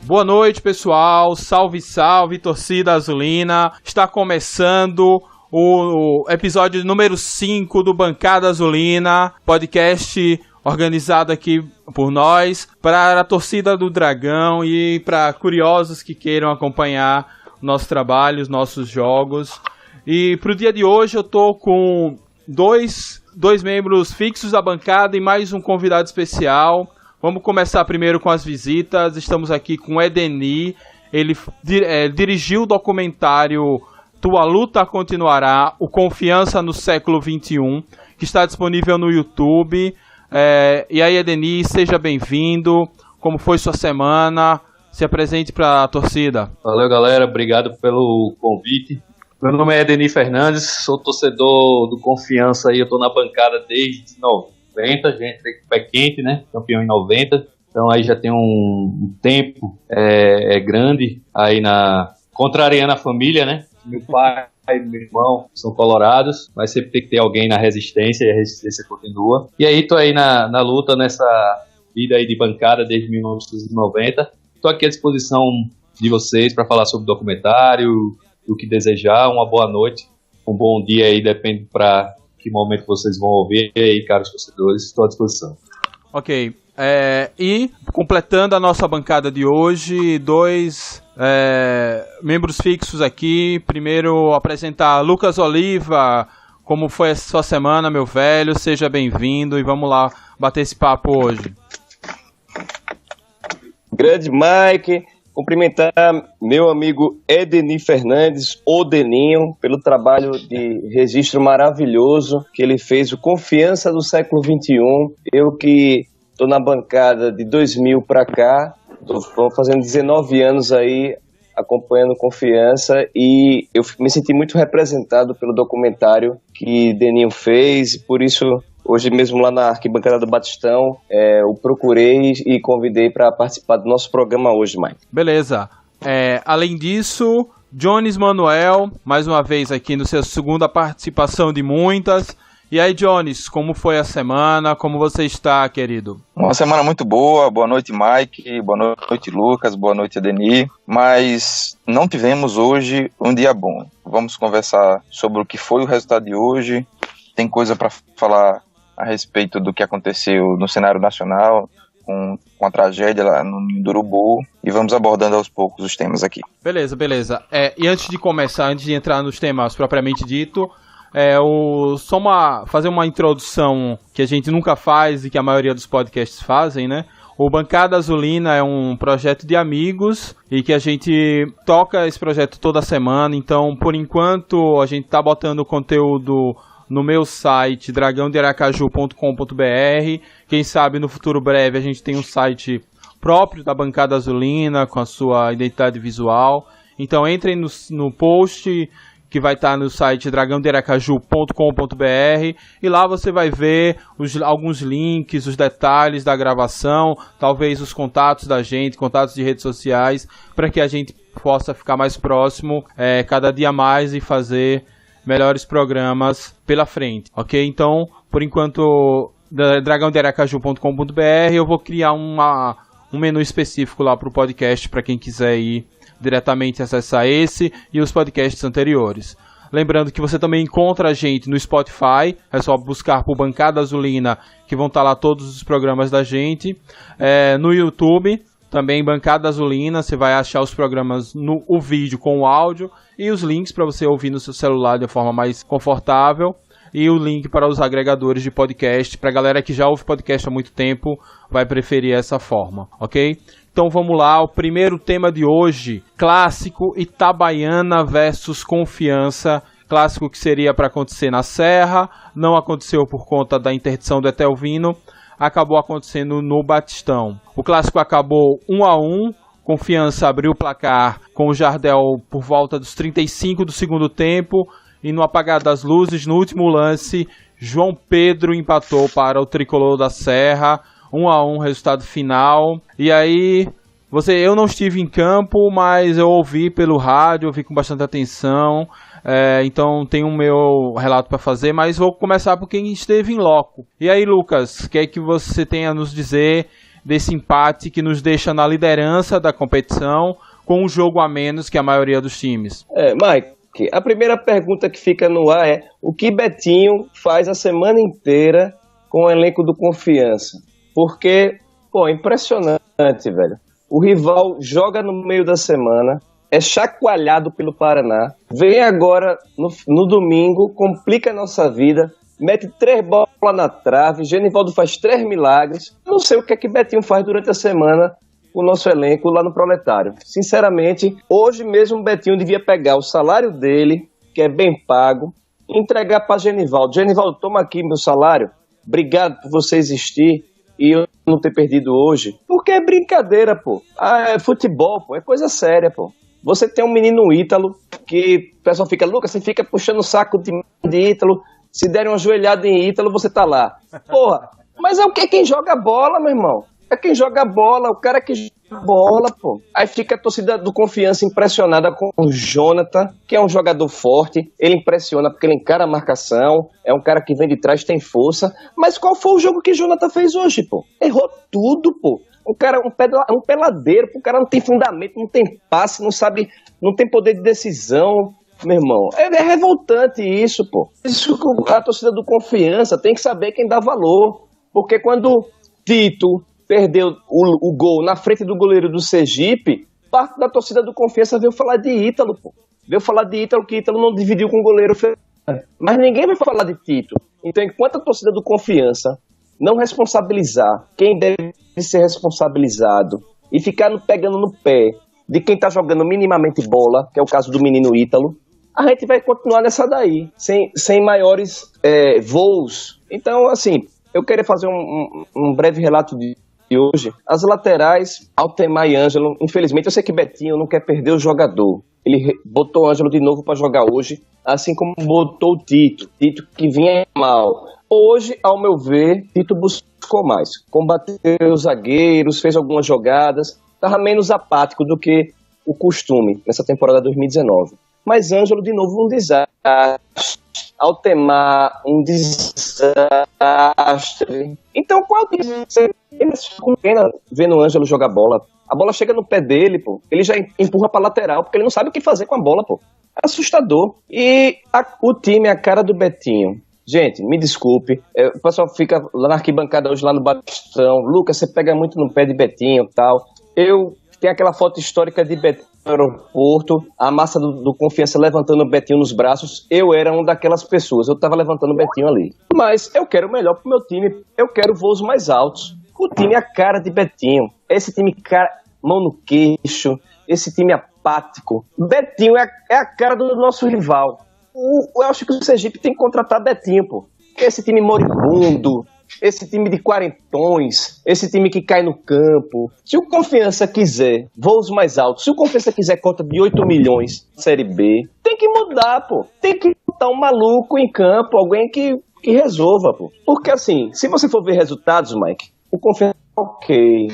Boa noite, pessoal. Salve, salve, torcida azulina. Está começando o episódio número 5 do Bancada Azulina, podcast organizado aqui por nós, para a torcida do Dragão e para curiosos que queiram acompanhar o nosso trabalho, os nossos jogos. E para o dia de hoje eu tô com dois membros fixos da bancada e mais um convidado especial. Vamos começar primeiro com as visitas. Estamos aqui com o Edeni. Ele dirigiu o documentário Tua Luta Continuará, o Confiança no Século XXI, que está disponível no YouTube. E aí, Edeni, seja bem-vindo. Como foi sua semana? Se apresente para a torcida. Valeu, galera. Obrigado pelo convite. Meu nome é Edeni Fernandes, sou torcedor do Confiança aí. Eu estou na bancada desde 90, gente, pé quente, né? Campeão em 90. Então aí já tem um tempo grande aí contrariando a família, né? Meu pai e meu irmão são colorados, mas sempre tem que ter alguém na resistência e a resistência continua. E aí tô aí na luta, nessa vida aí de bancada desde 1990. Tô aqui à disposição de vocês para falar sobre o documentário, o que desejar. Uma boa noite, um bom dia aí, depende para que momento vocês vão ouvir. E aí, caros torcedores, estou à disposição. Ok. E completando a nossa bancada de hoje, dois membros fixos aqui. Primeiro, apresentar Lucas Oliva. Como foi a sua semana, meu velho? Seja bem-vindo e vamos lá bater esse papo hoje. Grande Mike, cumprimentar meu amigo Edeni Fernandes, o Deninho, pelo trabalho de registro maravilhoso que ele fez, o Confiança do Século XXI. Eu que estou na bancada de 2000 para cá, estou fazendo 19 anos aí acompanhando Confiança e eu me senti muito representado pelo documentário que Deninho fez, por isso hoje mesmo lá na arquibancada do Batistão, eu procurei e convidei para participar do nosso programa hoje, Mike. Beleza. Além disso, Jones Manuel, mais uma vez aqui no seu segunda participação de muitas. E aí, Jones, como foi a semana? Como você está, querido? Uma semana muito boa. Boa noite, Mike. Boa noite, Lucas. Boa noite, Edeni. Mas não tivemos hoje um dia bom. Vamos conversar sobre o que foi o resultado de hoje. Tem coisa para falar a respeito do que aconteceu no cenário nacional, com a tragédia lá no Urubu, e vamos abordando aos poucos os temas aqui. Beleza. E antes de começar, antes de entrar nos temas propriamente dito, fazer uma introdução que a gente nunca faz e que a maioria dos podcasts fazem, né? O Bancada Azulina é um projeto de amigos e que a gente toca esse projeto toda semana, então por enquanto a gente tá botando conteúdo no meu site, dragãodearacaju.com.br. Quem sabe no futuro breve a gente tem um site próprio da Bancada Azulina, com a sua identidade visual. Então entrem no post que vai estar no site dragãodearacaju.com.br e lá você vai ver alguns links, os detalhes da gravação, talvez os contatos da gente, contatos de redes sociais, para que a gente possa ficar mais próximo cada dia mais e fazer melhores programas pela frente, ok? Então, por enquanto, dragãodearacaju.com.br, eu vou criar um menu específico lá para o podcast, para quem quiser ir diretamente acessar esse e os podcasts anteriores. Lembrando que você também encontra a gente no Spotify, é só buscar por Bancada Azulina, que vão estar lá todos os programas da gente. No YouTube, também Bancada Azulina, você vai achar os programas, o vídeo com o áudio e os links para você ouvir no seu celular de forma mais confortável. E o link para os agregadores de podcast, para a galera que já ouve podcast há muito tempo, vai preferir essa forma, ok? Então vamos lá, o primeiro tema de hoje, clássico Itabaiana versus Confiança, clássico que seria para acontecer na Serra, não aconteceu por conta da interdição do Etelvino, acabou acontecendo no Batistão. O clássico acabou 1-1, Confiança abriu o placar com o Jardel por volta dos 35 do segundo tempo, e no apagar das luzes, no último lance, João Pedro empatou para o tricolor da Serra, 1-1 resultado final. E aí, eu não estive em campo, mas eu ouvi pelo rádio, ouvi com bastante atenção. Então tenho o meu relato para fazer, mas vou começar por quem esteve em loco. E aí, Lucas, o que é que você tem a nos dizer desse empate que nos deixa na liderança da competição com um jogo a menos que a maioria dos times? Mike, a primeira pergunta que fica no ar é: o que Betinho faz a semana inteira com o elenco do Confiança? Porque, pô, impressionante, velho. O rival joga no meio da semana, é chacoalhado pelo Paraná, vem agora no domingo, complica a nossa vida, mete 3 bolas na trave, Genivaldo faz 3 milagres. Não sei o que é que Betinho faz durante a semana com o nosso elenco lá no Proletário. Sinceramente, hoje mesmo o Betinho devia pegar o salário dele, que é bem pago, e entregar para Genivaldo. Genivaldo, toma aqui meu salário, obrigado por você existir e eu não ter perdido hoje. Porque é brincadeira, pô. É futebol, pô, é coisa séria, pô. Você tem um menino Ítalo, que o pessoal fica, Lucas, você fica puxando o saco de Ítalo, se derem uma joelhada em Ítalo, você tá lá. Porra, mas é o que? Quem joga bola, meu irmão? É quem joga bola, o cara que joga bola, pô. Aí fica a torcida do Confiança impressionada com o Jonathan, que é um jogador forte. Ele impressiona porque ele encara a marcação, é um cara que vem de trás, tem força. Mas qual foi o jogo que o Jonathan fez hoje, pô? Errou tudo, pô. O cara é um peladeiro, o cara não tem fundamento, não tem passe, não sabe, não tem poder de decisão, meu irmão. É revoltante isso, pô. Isso que a torcida do Confiança tem que saber quem dá valor. Porque quando Tito perdeu o gol na frente do goleiro do Sergipe, parte da torcida do Confiança veio falar de Ítalo, pô. Veio falar de Ítalo, que Ítalo não dividiu com o goleiro. Mas ninguém vai falar de Tito. Então, enquanto a torcida do Confiança não responsabilizar quem deve ser responsabilizado e ficar pegando no pé de quem tá jogando minimamente bola, que é o caso do menino Ítalo, a gente vai continuar nessa daí, sem maiores voos. Então, assim, eu queria fazer um breve relato de hoje. As laterais, Altemar e Ângelo, infelizmente eu sei que Betinho não quer perder o jogador. Ele botou o Ângelo de novo para jogar hoje, assim como botou o Tito que vinha mal. Hoje, ao meu ver, Tito buscou mais. Combateu os zagueiros, fez algumas jogadas, estava menos apático do que o costume nessa temporada 2019. Mas Ângelo, de novo, um desastre. Altemar, um desastre. Então, qual que você com pena vendo o Ângelo jogar bola? A bola chega no pé dele, pô. Ele já empurra pra lateral, porque ele não sabe o que fazer com a bola, pô. É assustador. E o time é a cara do Betinho. Gente, me desculpe, o pessoal fica lá na arquibancada hoje, lá no Batistão. Lucas, você pega muito no pé de Betinho e tal. Tem aquela foto histórica de Betinho no aeroporto, a massa do Confiança levantando o Betinho nos braços. Eu era uma daquelas pessoas, eu tava levantando o Betinho ali. Mas eu quero o melhor pro meu time, eu quero voos mais altos. O time é a cara de Betinho. Esse time, mão no queixo, esse time apático. Betinho é a cara do nosso rival. Eu acho que o Sergipe tem que contratar Betinho, pô. Esse time moribundo, esse time de quarentões, esse time que cai no campo. Se o Confiança quiser voos mais altos, se o Confiança quiser cota de 8 milhões Série B, tem que mudar, pô. Tem que botar um maluco em campo, alguém que resolva, pô. Porque assim, se você for ver resultados, Mike, o Confiança, ok.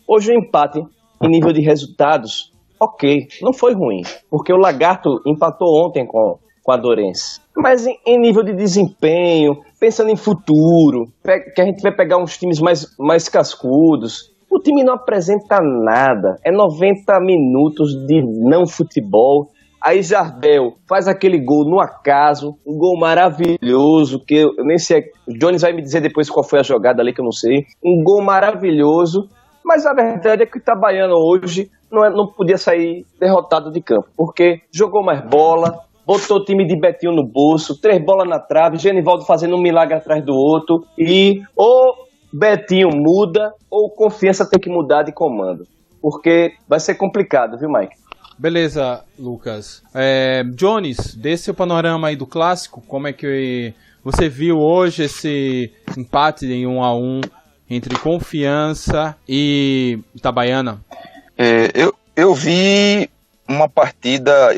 Hoje o empate em nível de resultados, ok. Não foi ruim, porque o Lagarto empatou ontem com a Dourense. Mas em nível de desempenho, pensando em futuro, que a gente vai pegar uns times mais cascudos, o time não apresenta nada. É 90 minutos de não futebol. Aí Jardel faz aquele gol no acaso, um gol maravilhoso, que eu nem sei, o Jones vai me dizer depois qual foi a jogada ali que eu não sei. Um gol maravilhoso, mas a verdade é que o Itabaiana hoje não podia sair derrotado de campo, porque jogou mais bola, botou o time de Betinho no bolso, 3 bolas na trave, Genivaldo fazendo um milagre atrás do outro, e ou Betinho muda, ou Confiança tem que mudar de comando, porque vai ser complicado, viu, Mike? Beleza, Lucas. Jones, dê seu panorama aí do clássico, como é que você viu hoje esse empate em 1-1 entre Confiança e Itabaiana? Eu vi uma partida,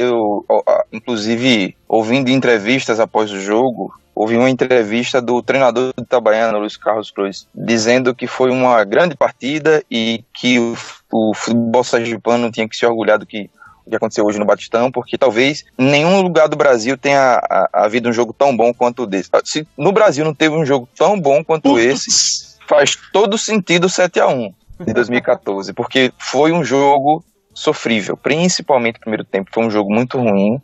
inclusive, ouvindo entrevistas após o jogo, ouvi uma entrevista do treinador do Itabaiana, Luiz Carlos Cruz, dizendo que foi uma grande partida e que o futebol sergipano não tinha que se orgulhar do que aconteceu hoje no Batistão, porque talvez em nenhum lugar do Brasil tenha havido um jogo tão bom quanto o desse. Se no Brasil não teve um jogo tão bom quanto esse, faz todo sentido 7-1. de 2014, porque foi um jogo sofrível, principalmente no primeiro tempo, foi um jogo muito ruim.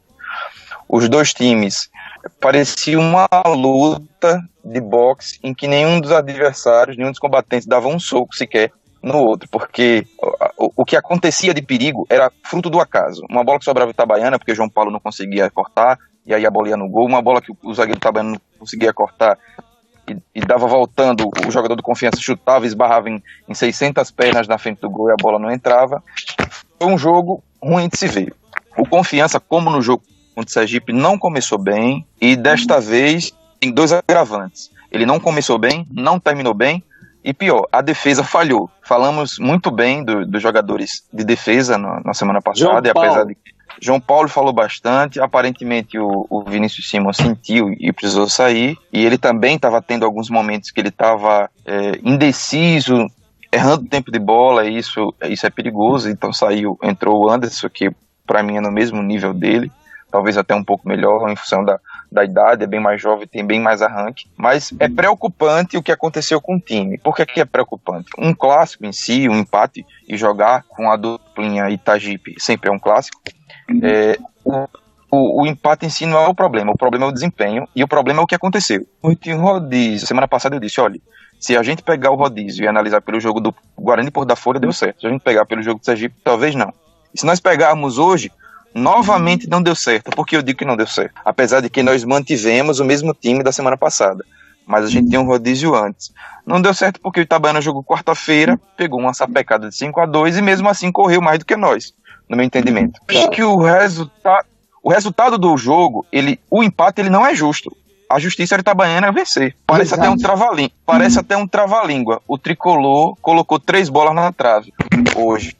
Os dois times parecia uma luta de boxe em que nenhum dos adversários, nenhum dos combatentes dava um soco sequer no outro, porque o que acontecia de perigo era fruto do acaso. Uma bola que sobrava em Itabaiana, porque João Paulo não conseguia cortar, e aí a bola ia no gol. Uma bola que o zagueiro Itabaiana não conseguia cortar e dava voltando, o jogador do Confiança chutava e esbarrava em 600 pernas na frente do gol e a bola não entrava. Foi um jogo ruim de se ver. O Confiança, como no jogo contra o Sergipe, não começou bem, e desta vez tem dois agravantes. Ele não começou bem, não terminou bem, e pior, a defesa falhou. Falamos muito bem dos jogadores de defesa na semana passada, e apesar de que João Paulo falou bastante, aparentemente o Vinícius Simão sentiu e precisou sair, e ele também estava tendo alguns momentos que ele estava indeciso, errando tempo de bola, e isso é perigoso. Então entrou o Anderson, que para mim é no mesmo nível dele, talvez até um pouco melhor em função da idade, é bem mais jovem, tem bem mais arranque, mas é preocupante o que aconteceu com o time. Por que é preocupante? Um clássico em si, um empate, e jogar com a duplinha Itagipe sempre é um clássico. O empate em si não é o problema é o desempenho, e o problema é o que aconteceu. Muito em rodízio, semana passada eu disse, olha, se a gente pegar o rodízio e analisar pelo jogo do Guarani Porto da Folha, deu certo. Se a gente pegar pelo jogo do Sergipe, talvez não. E se nós pegarmos hoje, novamente não deu certo. Por que eu digo que não deu certo? Apesar de que nós mantivemos o mesmo time da semana passada, mas a gente tinha um rodízio antes. Não deu certo porque o Itabaiana jogou quarta-feira, pegou uma sapecada de 5-2 e mesmo assim correu mais do que nós, no meu entendimento. Acho que o resultado do jogo, o empate ele não é justo. A justiça Itabaiana é vencer. Parece até um trava-língua. O Tricolor colocou 3 bolas na trave hoje.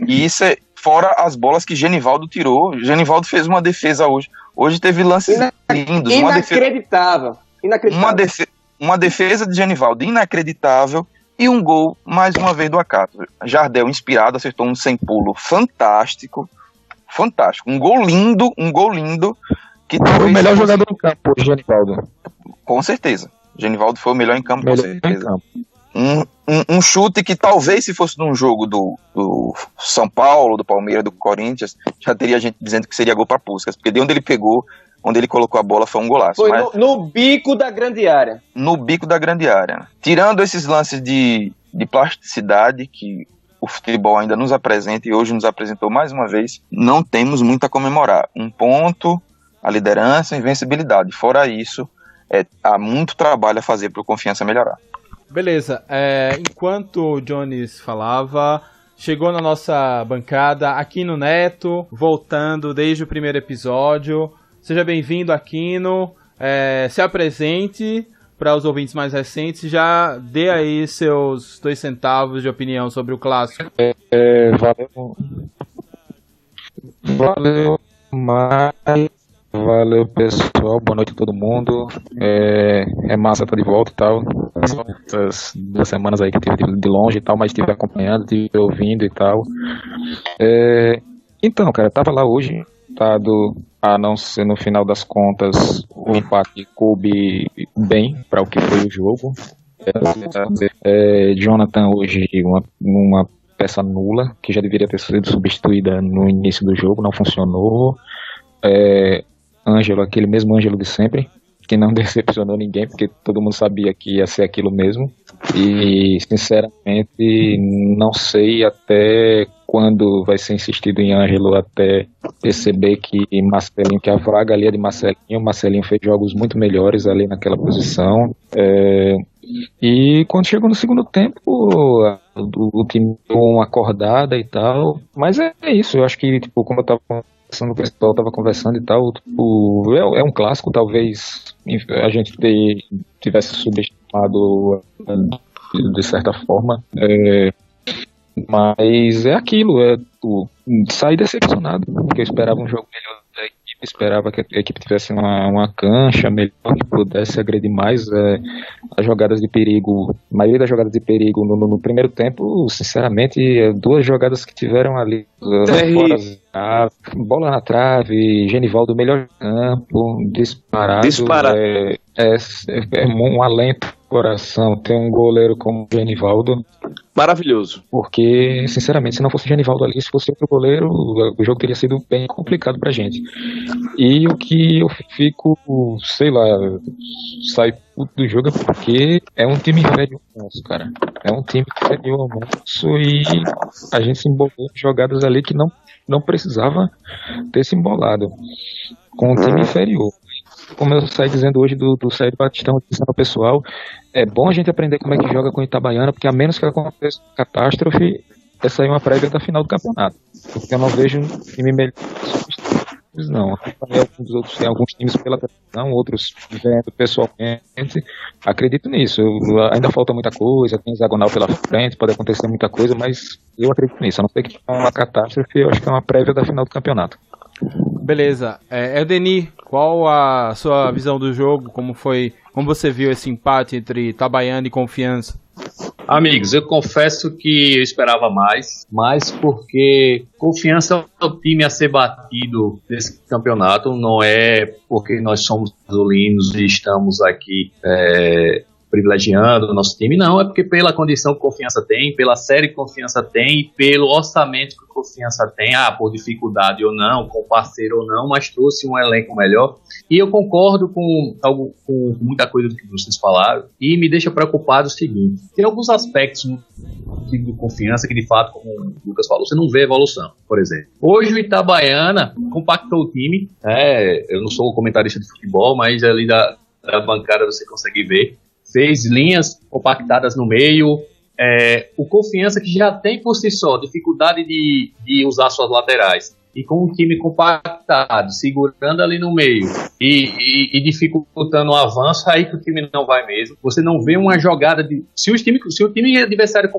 E isso é fora as bolas que Genivaldo tirou. Genivaldo fez uma defesa hoje. Hoje teve lances lindos. Inacreditável. Uma defesa de Genivaldo inacreditável e um gol, mais uma vez, do Acato. Jardel, inspirado, acertou um sem pulo fantástico. Fantástico. Um gol lindo. Que foi o melhor jogador do campo, Genivaldo. Com certeza. Genivaldo foi o melhor em campo, com certeza. Um chute que talvez, se fosse num jogo do São Paulo, do Palmeiras, do Corinthians, já teria gente dizendo que seria gol para Puskás, porque de onde ele pegou, onde ele colocou a bola, foi um golaço. Foi no bico da grande área. No bico da grande área. Tirando esses lances de plasticidade que o futebol ainda nos apresenta, e hoje nos apresentou mais uma vez, não temos muito a comemorar. Um ponto, a liderança, a invencibilidade. Fora isso, há muito trabalho a fazer para o Confiança melhorar. Beleza, enquanto o Jones falava, chegou na nossa bancada Aquino Neto, voltando desde o primeiro episódio. Seja bem-vindo, Aquino. Se apresente para os ouvintes mais recentes, já dê aí seus 2 centavos de opinião sobre o clássico. Valeu, valeu, pessoal, boa noite a todo mundo. É massa estar de volta e tal. Essas 2 semanas aí que eu tive de longe e tal, mas estive acompanhando, estive ouvindo e tal. Então, cara, eu tava lá hoje, a não ser no final das contas, o empate coube bem para o que foi o jogo. Jonathan hoje, uma peça nula, que já deveria ter sido substituída no início do jogo, não funcionou. Ângelo, aquele mesmo Ângelo de sempre, que não decepcionou ninguém, porque todo mundo sabia que ia ser aquilo mesmo. E, sinceramente, não sei até quando vai ser insistido em Ângelo, até perceber que Marcelinho, que a vaga ali é de Marcelinho fez jogos muito melhores ali naquela posição. E quando chegou no segundo tempo, o time deu uma acordada e tal. Mas é isso, eu acho que, tipo, como eu tava conversando, o pessoal tava conversando e tal, tipo, é um clássico, talvez a gente tivesse subestimado de certa forma, mas é aquilo, sair decepcionado, porque eu esperava um jogo melhor da equipe, esperava que a equipe tivesse uma cancha melhor, que pudesse agredir mais as jogadas de perigo. A maioria das jogadas de perigo no primeiro tempo, sinceramente, 2 jogadas que tiveram ali, bola na trave, Genivaldo melhor campo, disparado. É um alento coração ter um goleiro como o Genivaldo, Maravilhoso. porque, sinceramente, se não fosse o Genivaldo ali, se fosse outro goleiro, o jogo teria sido bem complicado pra gente. E o que eu fico, sei lá, sai puto do jogo é porque é um time inferior ao nosso, cara. É um time inferior ao nosso e a gente se embolou em jogadas ali que não precisava ter se embolado com um time inferior. Como eu saí dizendo hoje do Sérgio Batistão, dizendo ao pessoal, é bom a gente aprender como é que joga com o Itabaiana, porque a menos que aconteça catástrofe, essa aí é uma prévia da final do campeonato. Porque eu não vejo um time melhor não. Tem alguns times pela televisão, outros vendo pessoalmente. Acredito nisso. Ainda falta muita coisa, tem hexagonal pela frente, pode acontecer muita coisa, mas eu acredito nisso. A não ser que é uma catástrofe, eu acho que é uma prévia da final do campeonato. Beleza. Eldeni, qual a sua visão do jogo? Como você viu esse empate entre Itabaiana e Confiança? Amigos, eu confesso que eu esperava mais porque Confiança é o time a ser batido nesse campeonato, não é porque nós somos azulinos e estamos aqui privilegiando o nosso time, não, é porque pela condição que Confiança tem, pela série que Confiança tem e pelo orçamento que Confiança tem, por dificuldade ou não, com parceiro ou não, mas trouxe um elenco melhor. E eu concordo com muita coisa do que vocês falaram e me deixa preocupado o seguinte, tem alguns aspectos no time de Confiança que de fato, como o Lucas falou, você não vê evolução. Por exemplo, hoje o Itabaiana compactou o time, eu não sou comentarista de futebol, mas ali da bancada você consegue ver, fez linhas compactadas no meio, o Confiança que já tem por si só dificuldade de usar suas laterais, e com um time compactado, segurando ali no meio e dificultando o avanço, aí que o time não vai mesmo. Você não vê uma jogada de... Se o time adversário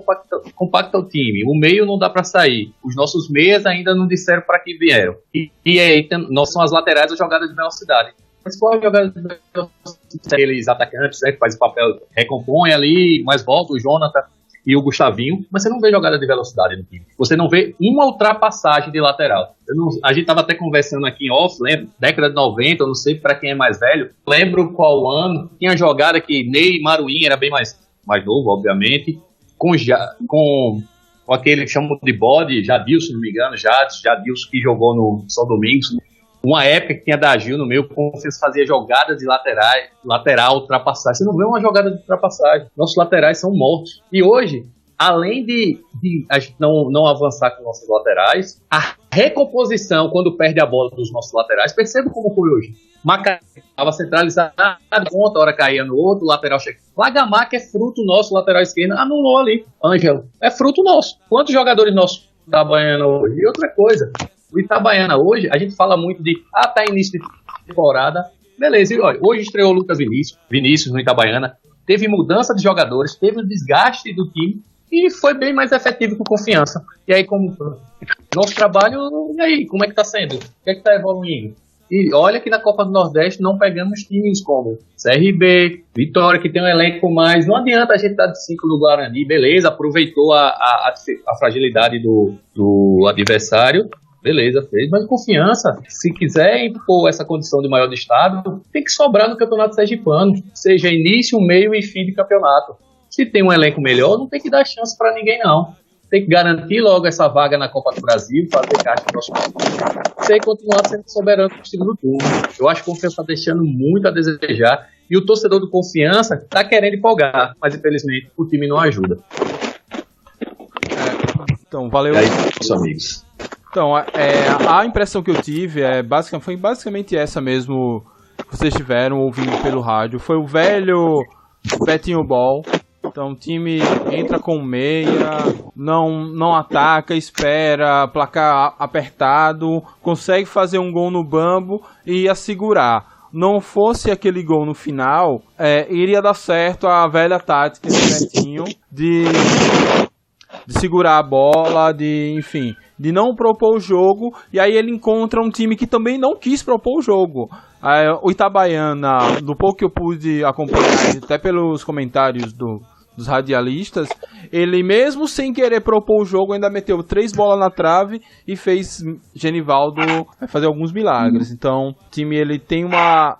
compacta o time, o meio não dá para sair. Os nossos meias ainda não disseram para que vieram. E aí nós são as laterais a jogada de velocidade. Mas qual é a jogada de velocidade? Aqueles atacantes, que faz o papel, recompõe ali, mas volta o Jonathan e o Gustavinho, mas você não vê jogada de velocidade no time. Você não vê uma ultrapassagem de lateral. A gente estava até conversando aqui em off, lembra? Década de 90, eu não sei para quem é mais velho, lembro qual ano, tinha jogada que Ney Maruim era bem mais novo, obviamente, com aquele que chamam de bode, Jadilson, se não me engano, Jadilson que jogou no São Domingos. Uma época que tinha da Gil no meio, como vocês faziam jogadas de lateral, ultrapassagem. Você não vê uma jogada de ultrapassagem. Nossos laterais são mortos. E hoje, além de a gente não avançar com nossos laterais, a recomposição, quando perde a bola dos nossos laterais, perceba como foi hoje. Macaé estava centralizado, a hora caía no outro, lateral chega. Lagamar, que é fruto nosso, lateral esquerdo, anulou ali. Ângelo, é fruto nosso. Quantos jogadores nossos Itabaiana hoje? E outra coisa, o Itabaiana hoje, a gente fala muito de tá início de temporada, beleza, e olha, hoje estreou o Lucas Vinícius no Itabaiana, teve mudança de jogadores, teve o desgaste do time e foi bem mais efetivo com Confiança. E aí, como nosso trabalho, e aí, como é que tá sendo? O que é que tá evoluindo? E olha que na Copa do Nordeste não pegamos times como CRB, Vitória, que tem um elenco mais. Não adianta a gente dar de 5 no Guarani, beleza, aproveitou a fragilidade do adversário, beleza, fez, mas Confiança, se quiser impor essa condição de maior de estado, tem que sobrar no Campeonato Sergipano, seja início, meio e fim de campeonato. Se tem um elenco melhor, não tem que dar chance para ninguém, não. Tem que garantir logo essa vaga na Copa do Brasil, fazer caixa no próximo ano, sem continuar sendo soberano no segundo turno. Eu acho que o Confiança está deixando muito a desejar, e o torcedor do Confiança está querendo empolgar, mas infelizmente o time não ajuda. Então, valeu. E aí, meus amigos. Então, a impressão que eu tive foi basicamente essa mesmo que vocês tiveram ouvindo pelo rádio. Foi o velho Betinho Ball. Então o time entra com meia, não ataca, espera, placar apertado, consegue fazer um gol no bambo e ia segurar. Não fosse aquele gol no final, iria dar certo a velha tática do Betinho de segurar a bola, de não propor o jogo, e aí ele encontra um time que também não quis propor o jogo. O Itabaiana, do pouco que eu pude acompanhar, até pelos comentários dos radialistas, ele mesmo sem querer propor o jogo, ainda meteu 3 bolas na trave e fez Genivaldo fazer alguns milagres. Então, o time ele tem uma...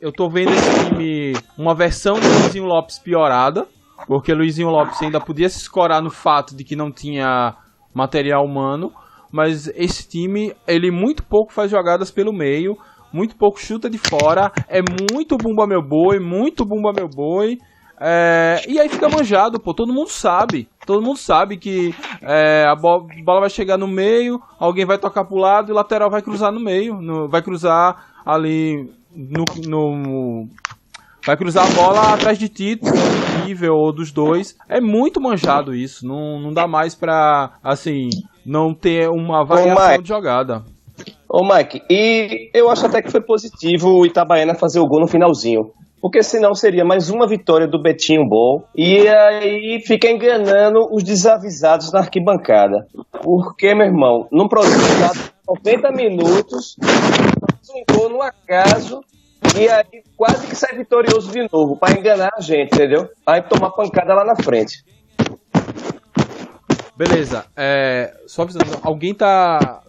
eu tô vendo esse time uma versão do Luizinho Lopes piorada, porque Luizinho Lopes ainda podia se escorar no fato de que não tinha material humano, mas esse time, ele muito pouco faz jogadas pelo meio, muito pouco chuta de fora, é muito bumba meu boi, e aí fica manjado, pô, todo mundo sabe que a bola vai chegar no meio, alguém vai tocar pro lado e o lateral vai cruzar no meio, vai cruzar ali vai cruzar a bola atrás de Tito, nível ou dos dois. É muito manjado isso, não dá mais pra, assim, não ter uma variação de jogada. Ô Mike, e eu acho até que foi positivo o Itabaiana fazer o gol no finalzinho, porque senão seria mais uma vitória do Betinho Bom, e aí fica enganando os desavisados na arquibancada. Porque, meu irmão, num produto de 90 minutos, faz um gol no acaso, e aí quase que sai vitorioso de novo, pra enganar a gente, entendeu? Aí tomar pancada lá na frente. Beleza, só avisando, alguém tá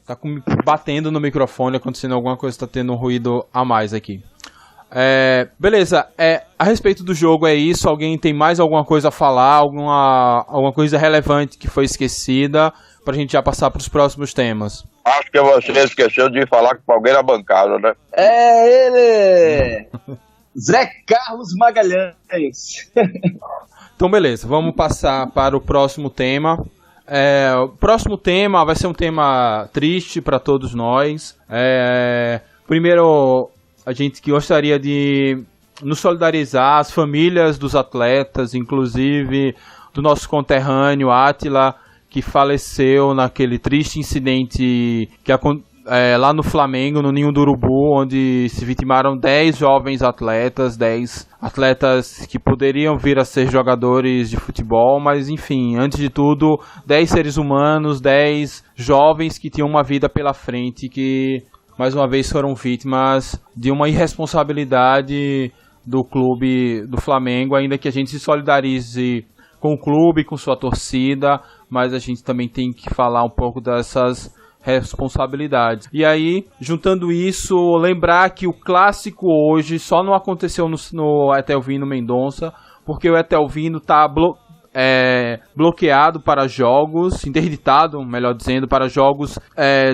batendo no microfone, acontecendo alguma coisa, tá tendo um ruído a mais aqui. Beleza, a respeito do jogo é isso, alguém tem mais alguma coisa a falar, alguma coisa relevante que foi esquecida, pra gente já passar pros próximos temas? Acho que você esqueceu de falar com alguém na bancada, né? É ele! Zé Carlos Magalhães. Então beleza, vamos passar para o próximo tema. O próximo tema vai ser um tema triste para todos nós. Primeiro, a gente gostaria de nos solidarizar, as famílias dos atletas, inclusive do nosso conterrâneo Átila, que faleceu naquele triste incidente lá no Flamengo, no Ninho do Urubu, onde se vitimaram 10 jovens atletas, 10 atletas que poderiam vir a ser jogadores de futebol, mas enfim, antes de tudo, 10 seres humanos, 10 jovens que tinham uma vida pela frente, que mais uma vez foram vítimas de uma irresponsabilidade do clube do Flamengo, ainda que a gente se solidarize com o clube, com sua torcida, mas a gente também tem que falar um pouco dessas responsabilidades. E aí, juntando isso, lembrar que o clássico hoje só não aconteceu no Etelvino Mendonça, porque o Etelvino está bloqueado para jogos, interditado, melhor dizendo, para jogos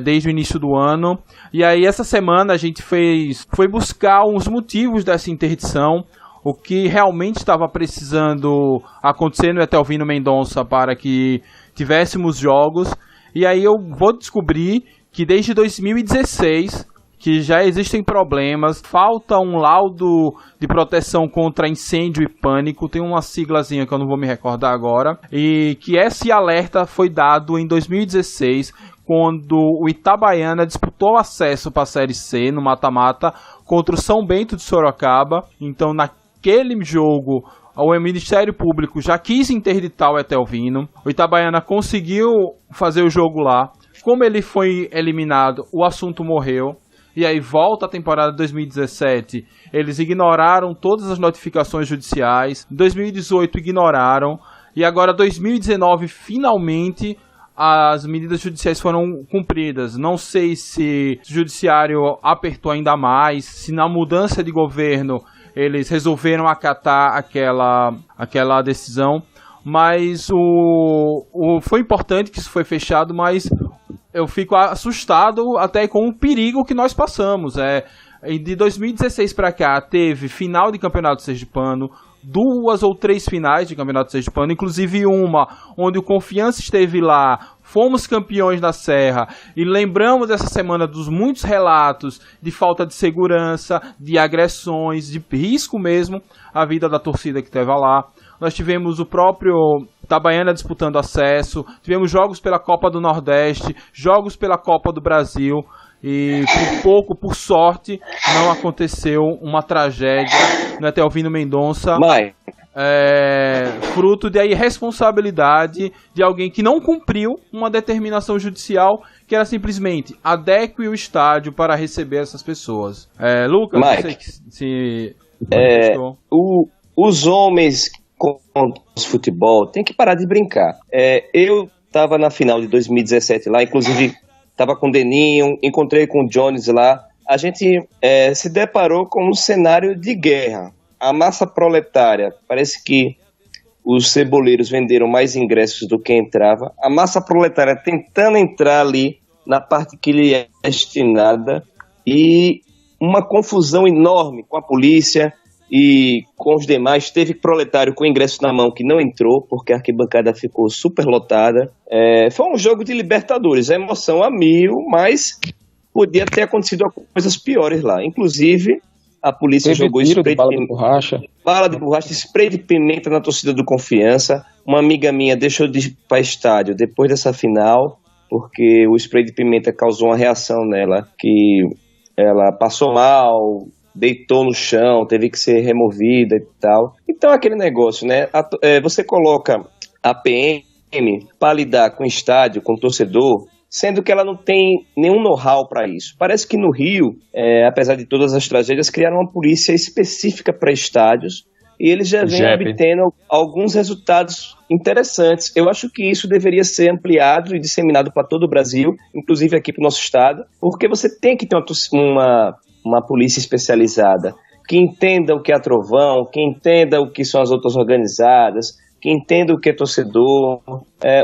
desde o início do ano. E aí, essa semana a gente foi buscar os motivos dessa interdição, o que realmente estava precisando acontecer no Etelvino Mendonça para que tivéssemos jogos. E aí eu vou descobrir que desde 2016 que já existem problemas, falta um laudo de proteção contra incêndio e pânico, tem uma siglazinha que eu não vou me recordar agora, e que esse alerta foi dado em 2016, quando o Itabaiana disputou acesso para a Série C no mata-mata contra o São Bento de Sorocaba. Então naquele jogo o Ministério Público já quis interditar o Etelvino, o Itabaiana conseguiu fazer o jogo lá, como ele foi eliminado, o assunto morreu, e aí volta a temporada de 2017, eles ignoraram todas as notificações judiciais, 2018 ignoraram, e agora 2019 finalmente as medidas judiciais foram cumpridas. Não sei se o judiciário apertou ainda mais, se na mudança de governo eles resolveram acatar aquela decisão, mas foi importante que isso foi fechado, mas eu fico assustado até com o perigo que nós passamos. De 2016 para cá, teve final de Campeonato Sergipano, 2 ou 3 finais de Campeonato Sergipano, inclusive uma onde o Confiança esteve lá, fomos campeões da Serra, e lembramos essa semana dos muitos relatos de falta de segurança, de agressões, de risco mesmo à vida da torcida que estava lá. Nós tivemos o próprio Itabaiana disputando acesso, tivemos jogos pela Copa do Nordeste, jogos pela Copa do Brasil, e por sorte, não aconteceu uma tragédia no Etelvino Mendonça, fruto da irresponsabilidade de alguém que não cumpriu uma determinação judicial, que era simplesmente adeque o estádio para receber essas pessoas. Lucas, Mike, não sei se os homens com o futebol tem que parar de brincar. Eu estava na final de 2017 lá, inclusive estava com o Deninho, encontrei com o Jones lá. A gente se deparou com um cenário de guerra. A massa proletária, parece que os ceboleiros venderam mais ingressos do que entrava. A massa proletária tentando entrar ali na parte que lhe é destinada e uma confusão enorme com a polícia e com os demais. Teve proletário com ingresso na mão que não entrou, porque a arquibancada ficou super lotada. Foi um jogo de Libertadores, a emoção a mil, mas podia ter acontecido coisas piores lá. Inclusive, a polícia jogou spray de borracha, spray de pimenta na torcida do Confiança. Uma amiga minha deixou de ir para estádio depois dessa final, porque o spray de pimenta causou uma reação nela, que ela passou mal, deitou no chão, teve que ser removida e tal. Então, aquele negócio, né? Você coloca a PM para lidar com o estádio, com o torcedor, sendo que ela não tem nenhum know-how para isso. Parece que no Rio, apesar de todas as tragédias, criaram uma polícia específica para estádios e eles já vêm obtendo alguns resultados interessantes. Eu acho que isso deveria ser ampliado e disseminado para todo o Brasil, inclusive aqui para o nosso estado, porque você tem que ter uma polícia especializada que entenda o que é trovão, que entenda o que são as outras organizadas, que entenda o que é torcedor.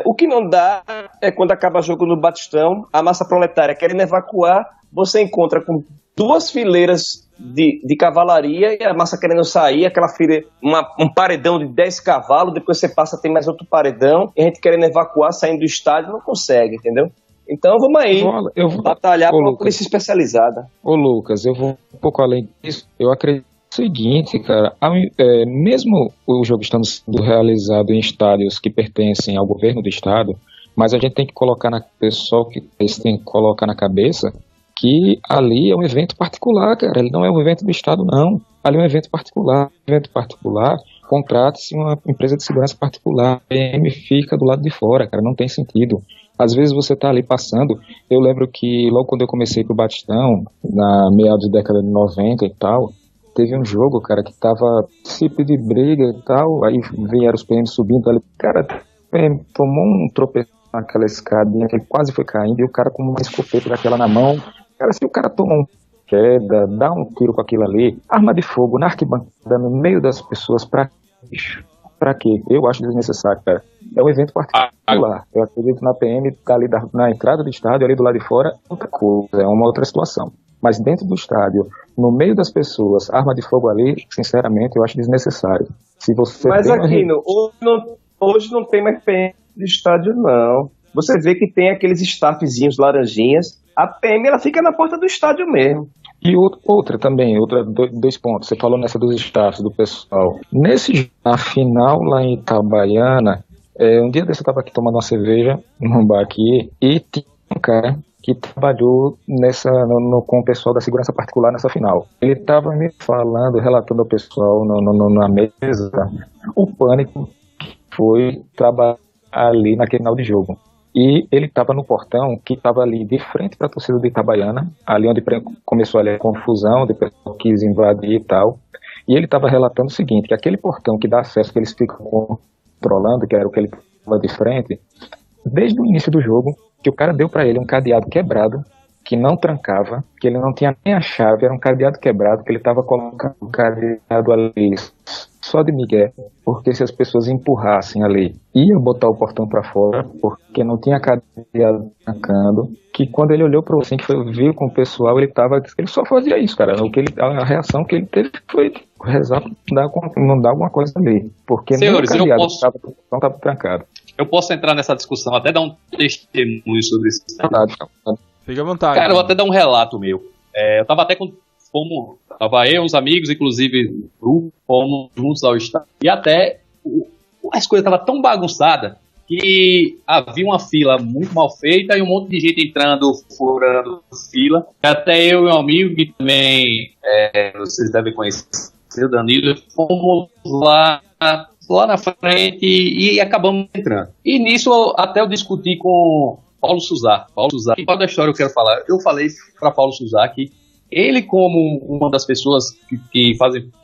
O que não dá é quando acaba o jogo no Batistão, a massa proletária querendo evacuar, você encontra com 2 fileiras de cavalaria e a massa querendo sair, aquela fileira, um paredão de 10 cavalos, depois você passa, tem mais outro paredão, e a gente querendo evacuar, saindo do estádio, não consegue, entendeu? Então vamos aí, eu vou batalhar por uma polícia especializada. Ô Lucas, eu vou um pouco além disso, eu acredito o seguinte, cara, mesmo o jogo estando sendo realizado em estádios que pertencem ao governo do estado, mas a gente tem que colocar pessoal que tem que colocar na cabeça que ali é um evento particular, cara, ele não é um evento do estado, não. Ali é um evento particular. Contrate-se uma empresa de segurança particular, a PM fica do lado de fora, cara, não tem sentido. Às vezes você tá ali passando, eu lembro que logo quando eu comecei pro Batistão, na meados da década de 90 e tal, teve um jogo, cara, que tava tipo de briga e tal, aí vieram os PM subindo ali, cara, o PM tomou um tropeço naquela escadinha que ele quase foi caindo, e o cara com uma escopeta daquela na mão, cara, se o cara tomar queda, dá um tiro com aquilo ali, arma de fogo na arquibancada, no meio das pessoas, pra quê? Eu acho desnecessário, cara. É um evento particular. Eu acredito na PM, tá ali na entrada do estádio, ali do lado de fora, outra coisa, é uma outra situação. Mas dentro do estádio, no meio das pessoas, arma de fogo ali, sinceramente, eu acho desnecessário. Se você Mas aqui, hoje não tem mais PM de estádio, não. Você vê que tem aqueles staffzinhos laranjinhas, a PM ela fica na porta do estádio mesmo. E dois pontos. Você falou nessa dos staffs, do pessoal. Na final lá em Itabaiana, um dia desse eu estava aqui tomando uma cerveja, num bar aqui, e tinha um cara que trabalhou com o pessoal da segurança particular nessa final. Ele estava me falando, relatando ao pessoal na mesa, o pânico que foi trabalhar ali naquele final de jogo. E ele estava no portão que estava ali de frente para a torcida de Itabaiana, ali onde começou ali a confusão, onde o pessoal quis invadir e tal. E ele estava relatando o seguinte, que aquele portão que dá acesso, que eles ficam controlando, que era o que ele estava de frente, desde o início do jogo, que o cara deu para ele um cadeado quebrado, que não trancava, que ele não tinha nem a chave, era um cadeado quebrado, que ele estava colocando o cadeado ali só de migué, porque se as pessoas empurrassem ali, ia botar o portão para fora, porque não tinha cadeado trancando, que quando ele olhou para assim, que viu com o pessoal, ele só fazia isso, cara. A reação que ele teve foi rezar para não dar alguma coisa ali, porque senhores, nem o cadeado estava trancado. Eu posso entrar nessa discussão, até dar um testemunho sobre isso. Fique à vontade. Cara, eu vou até dar um relato meu. Eu tava até tava eu, uns amigos, inclusive, fomos juntos ao estádio, e até as coisas estavam tão bagunçadas que havia uma fila muito mal feita e um monte de gente entrando, furando fila. Até eu e um amigo que também, vocês devem conhecer, o Danilo, fomos lá na frente e acabamos entrando. E nisso até eu discuti com Paulo Suzar. E qual da história eu quero falar? Eu falei para Paulo Suzar que ele, como uma das pessoas que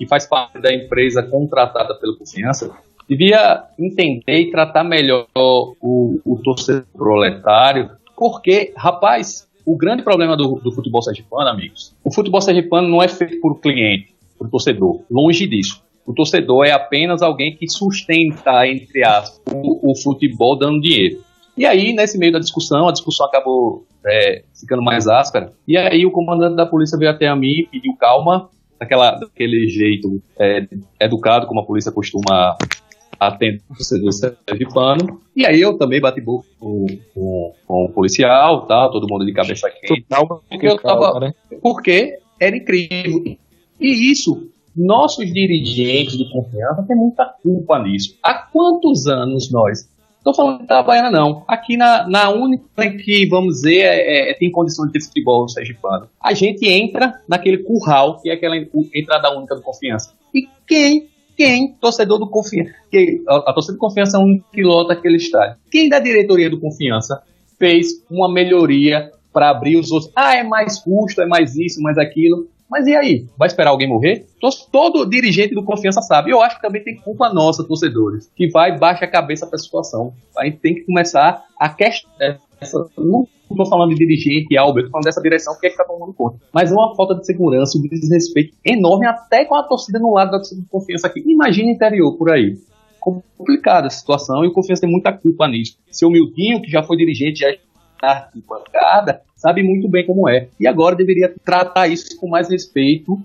faz parte da empresa contratada pela Confiança, devia entender e tratar melhor o torcedor proletário, porque, rapaz, o grande problema do futebol sergipano, amigos, o futebol sergipano não é feito por cliente, por torcedor, longe disso. O torcedor é apenas alguém que sustenta, entre aspas, o futebol dando dinheiro. E aí, nesse meio da discussão, a discussão acabou ficando mais áspera, e aí o comandante da polícia veio até a mim e pediu calma, daquele jeito educado, como a polícia costuma atender o torcedor sergipano. E aí eu também bati boca com o policial, tá, todo mundo de cabeça quente. Porque era incrível. E isso, nossos dirigentes de confiança têm muita culpa nisso. Há quantos anos nós... Estou falando de Itabaiana, não. Aqui na única que, vamos dizer, tem condição de ter futebol sergipano. A gente entra naquele curral, que é aquela entrada única do Confiança. E quem, torcedor do Confiança, a torcida do Confiança é um que lota aquele estádio. Quem da diretoria do Confiança fez uma melhoria para abrir os outros? É mais custo, é mais isso, mais aquilo. Mas e aí? Vai esperar alguém morrer? Todo dirigente do Confiança sabe. Eu acho que também tem culpa nossa, torcedores, que vai baixa a cabeça para a situação. A gente tem que começar a questionar. Não estou falando de dirigente, Albert, estou falando dessa direção, porque é que está tomando conta. Mas é uma falta de segurança, um desrespeito enorme, até com a torcida no lado da torcida do Confiança aqui. Imagina o interior por aí. Complicada a situação, e o Confiança tem muita culpa nisso. Seu Mildinho, que já foi dirigente, já está pancada, sabe muito bem como é. E agora deveria tratar isso com mais respeito.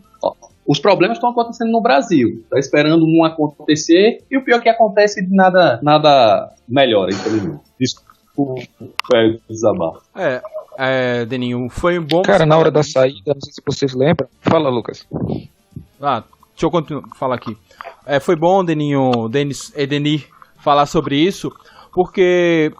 Os problemas estão acontecendo no Brasil. Está esperando um acontecer, e o pior que acontece, nada melhora, infelizmente. Desculpa, desabafo. Deninho, foi um bom... Cara, na hora da saída, não sei se vocês lembram. Fala, Lucas. Deixa eu falar aqui. Foi bom, Edeni, falar sobre isso, porque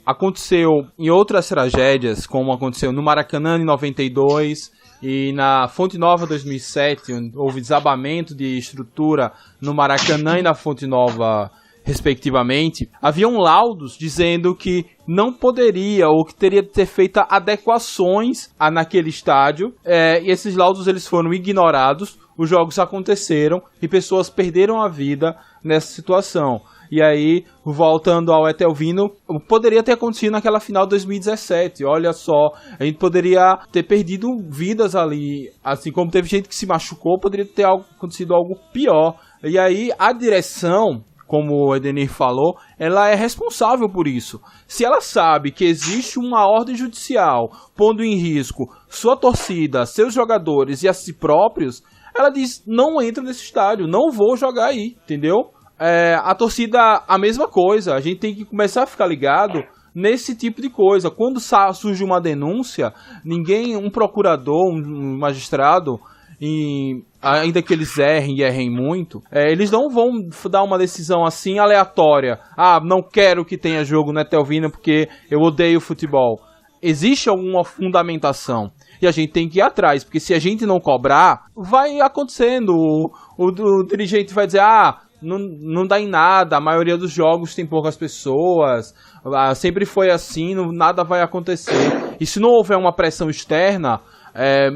aconteceu em outras tragédias, como aconteceu no Maracanã em 92 e na Fonte Nova 2007, houve desabamento de estrutura no Maracanã e na Fonte Nova, respectivamente. Haviam laudos dizendo que não poderia ou que teria de ter feito adequações naquele estádio, e esses laudos eles foram ignorados. Os jogos aconteceram e pessoas perderam a vida nessa situação. E aí, voltando ao Etelvino, poderia ter acontecido naquela final de 2017. Olha só, a gente poderia ter perdido vidas ali. Assim como teve gente que se machucou, poderia ter acontecido algo pior. E aí, a direção, como o Edenir falou, ela é responsável por isso. Se ela sabe que existe uma ordem judicial pondo em risco sua torcida, seus jogadores e a si próprios, ela diz, não entra nesse estádio, não vou jogar aí, entendeu? A torcida, a mesma coisa. A gente tem que começar a ficar ligado nesse tipo de coisa. Quando surge uma denúncia, um procurador, um magistrado, ainda que eles errem muito, eles não vão dar uma decisão assim aleatória. Não quero que tenha jogo no Etelvino porque eu odeio futebol. Existe alguma fundamentação e a gente tem que ir atrás, porque se a gente não cobrar, vai acontecendo. O dirigente vai dizer, não dá em nada, a maioria dos jogos tem poucas pessoas, sempre foi assim, nada vai acontecer. E se não houver uma pressão externa,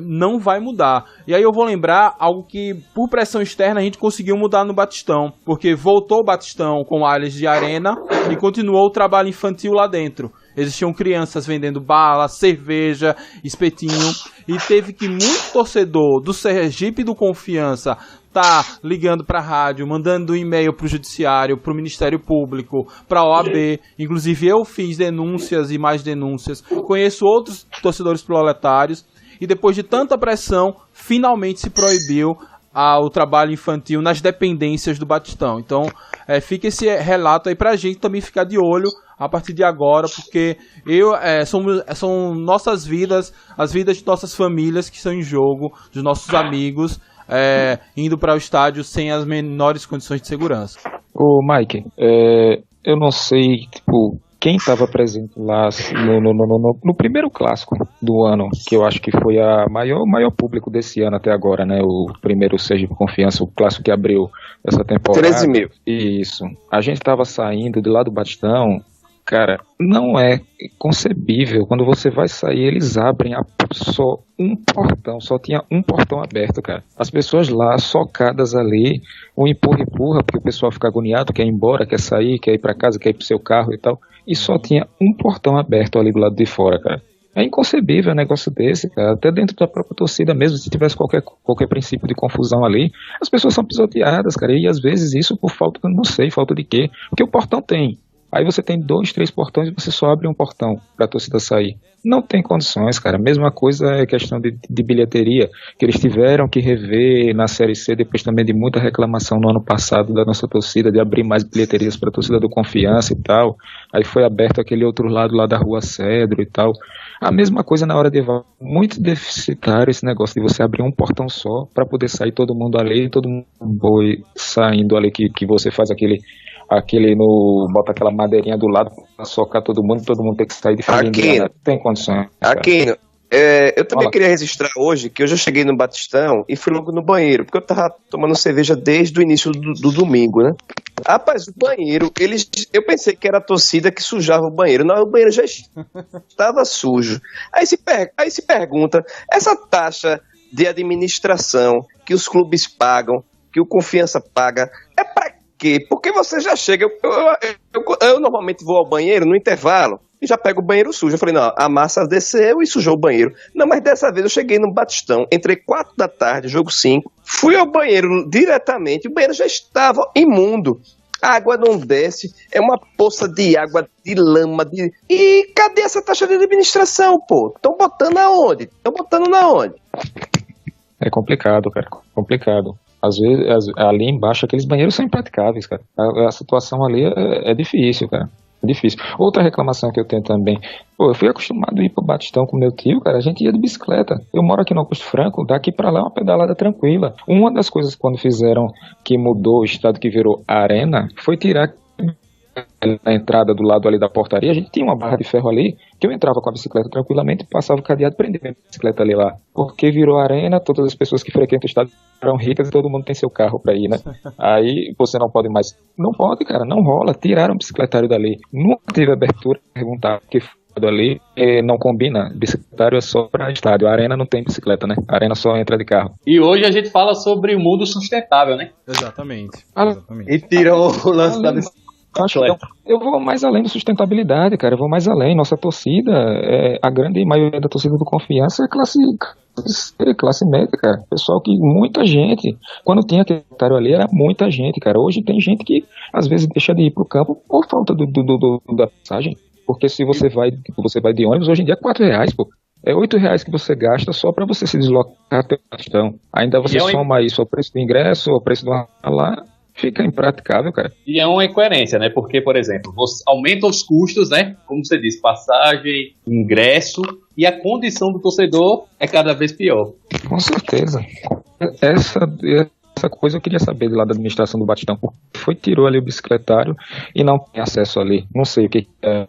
não vai mudar. E aí eu vou lembrar algo que, por pressão externa, a gente conseguiu mudar no Batistão, porque voltou o Batistão com áreas de arena e continuou o trabalho infantil lá dentro. Existiam crianças vendendo bala, cerveja, espetinho, e teve que muito torcedor do Sergipe do Confiança tá ligando para a rádio, mandando e-mail para o Judiciário, para o Ministério Público, para a OAB. Inclusive eu fiz denúncias e mais denúncias. Conheço outros torcedores proletários. E depois de tanta pressão, finalmente se proibiu o trabalho infantil nas dependências do Batistão. Então, fica esse relato aí pra gente também ficar de olho a partir de agora, porque são nossas vidas, as vidas de nossas famílias que estão em jogo, dos nossos amigos, indo para o estádio sem as menores condições de segurança. Ô Mike, eu não sei, quem estava presente lá no primeiro clássico do ano, que eu acho que foi o maior público desse ano até agora, né? O primeiro Sergipe Confiança, o clássico que abriu essa temporada. 13 mil. Isso. A gente estava saindo de lá do Batistão, cara, não é concebível. Quando você vai sair, eles abrem só um portão, só tinha um portão aberto, cara. As pessoas lá, socadas ali, um empurra, porque o pessoal fica agoniado, quer ir embora, quer sair, quer ir pra casa, quer ir pro seu carro e tal. E só tinha um portão aberto ali do lado de fora, cara. É inconcebível um negócio desse, cara. Até dentro da própria torcida mesmo, se tivesse qualquer princípio de confusão ali, as pessoas são pisoteadas, cara. E às vezes isso por falta, não sei, falta de quê? Porque o portão tem. Aí você tem 2, 3 portões e você só abre um portão pra torcida sair. Não tem condições, cara. A mesma coisa é questão de bilheteria, que eles tiveram que rever na Série C, depois também de muita reclamação no ano passado da nossa torcida, de abrir mais bilheterias pra torcida do Confiança e tal. Aí foi aberto aquele outro lado lá da Rua Cedro e tal. A mesma coisa na hora de Evaldo. Muito deficitário esse negócio de você abrir um portão só pra poder sair todo mundo ali, todo mundo boi saindo ali, que você faz aquele bota aquela madeirinha do lado pra socar todo mundo tem que sair de frente. Tem condições. Aqui, eu também queria registrar hoje que eu já cheguei no Batistão e fui logo no banheiro, porque eu tava tomando cerveja desde o início do domingo, né? Rapaz, o banheiro, eu pensei que era a torcida que sujava o banheiro. Não, o banheiro já estava sujo. Aí se pergunta, essa taxa de administração que os clubes pagam, que o Confiança paga, é pra quê? Porque você já chega... Eu normalmente vou ao banheiro no intervalo e já pego o banheiro sujo. Eu falei, não, a massa desceu e sujou o banheiro. Não, mas dessa vez eu cheguei no Batistão, entrei 4 da tarde, jogo 5, fui ao banheiro diretamente, o banheiro já estava imundo. A água não desce, é uma poça de água, de lama, E cadê essa taxa de administração, pô? Estão botando aonde? Estão botando na onde? É complicado, cara, complicado. Às vezes, ali embaixo, aqueles banheiros são impraticáveis, cara. A situação ali é difícil, cara. É difícil. Outra reclamação que eu tenho também. Pô, eu fui acostumado a ir pro Batistão com meu tio, cara. A gente ia de bicicleta. Eu moro aqui no Augusto Franco, daqui pra lá é uma pedalada tranquila. Uma das coisas quando fizeram que mudou o estado que virou arena, foi tirar na entrada do lado ali da portaria, a gente tinha uma barra de ferro ali, que eu entrava com a bicicleta tranquilamente, passava o cadeado e prendia minha bicicleta ali lá. Porque virou arena, todas as pessoas que frequentam o estádio eram ricas e todo mundo tem seu carro pra ir, né? Aí você não pode mais. Não pode, cara, não rola. Tiraram o bicicletário dali. Nunca teve abertura pra perguntar o que foi ali. Não combina. Bicicletário é só pra estádio. A arena não tem bicicleta, né? A arena só entra de carro. E hoje a gente fala sobre o mundo sustentável, né? Exatamente. E tira o lance da bicicleta. Eu vou mais além da sustentabilidade, cara. Eu vou mais além. Nossa torcida, a grande maioria da torcida do Confiança é classe média, cara. Pessoal que muita gente, quando tinha aquele otário ali, era muita gente, cara. Hoje tem gente que às vezes deixa de ir pro campo por falta da passagem. Porque se você vai de ônibus, hoje em dia é R$4, pô. É R$8 que você gasta só pra você se deslocar até o Batistão. Ainda você soma isso ao preço do ingresso, ao preço do lá. Fica impraticável, cara. E é uma incoerência, né? Porque, por exemplo, você aumenta os custos, né? Como você disse, passagem, ingresso, e a condição do torcedor é cada vez pior. Com certeza. Essa coisa eu queria saber do lado da administração do Batistão. Foi, tirou ali o bicicletário e não tem acesso ali. Não sei o que é.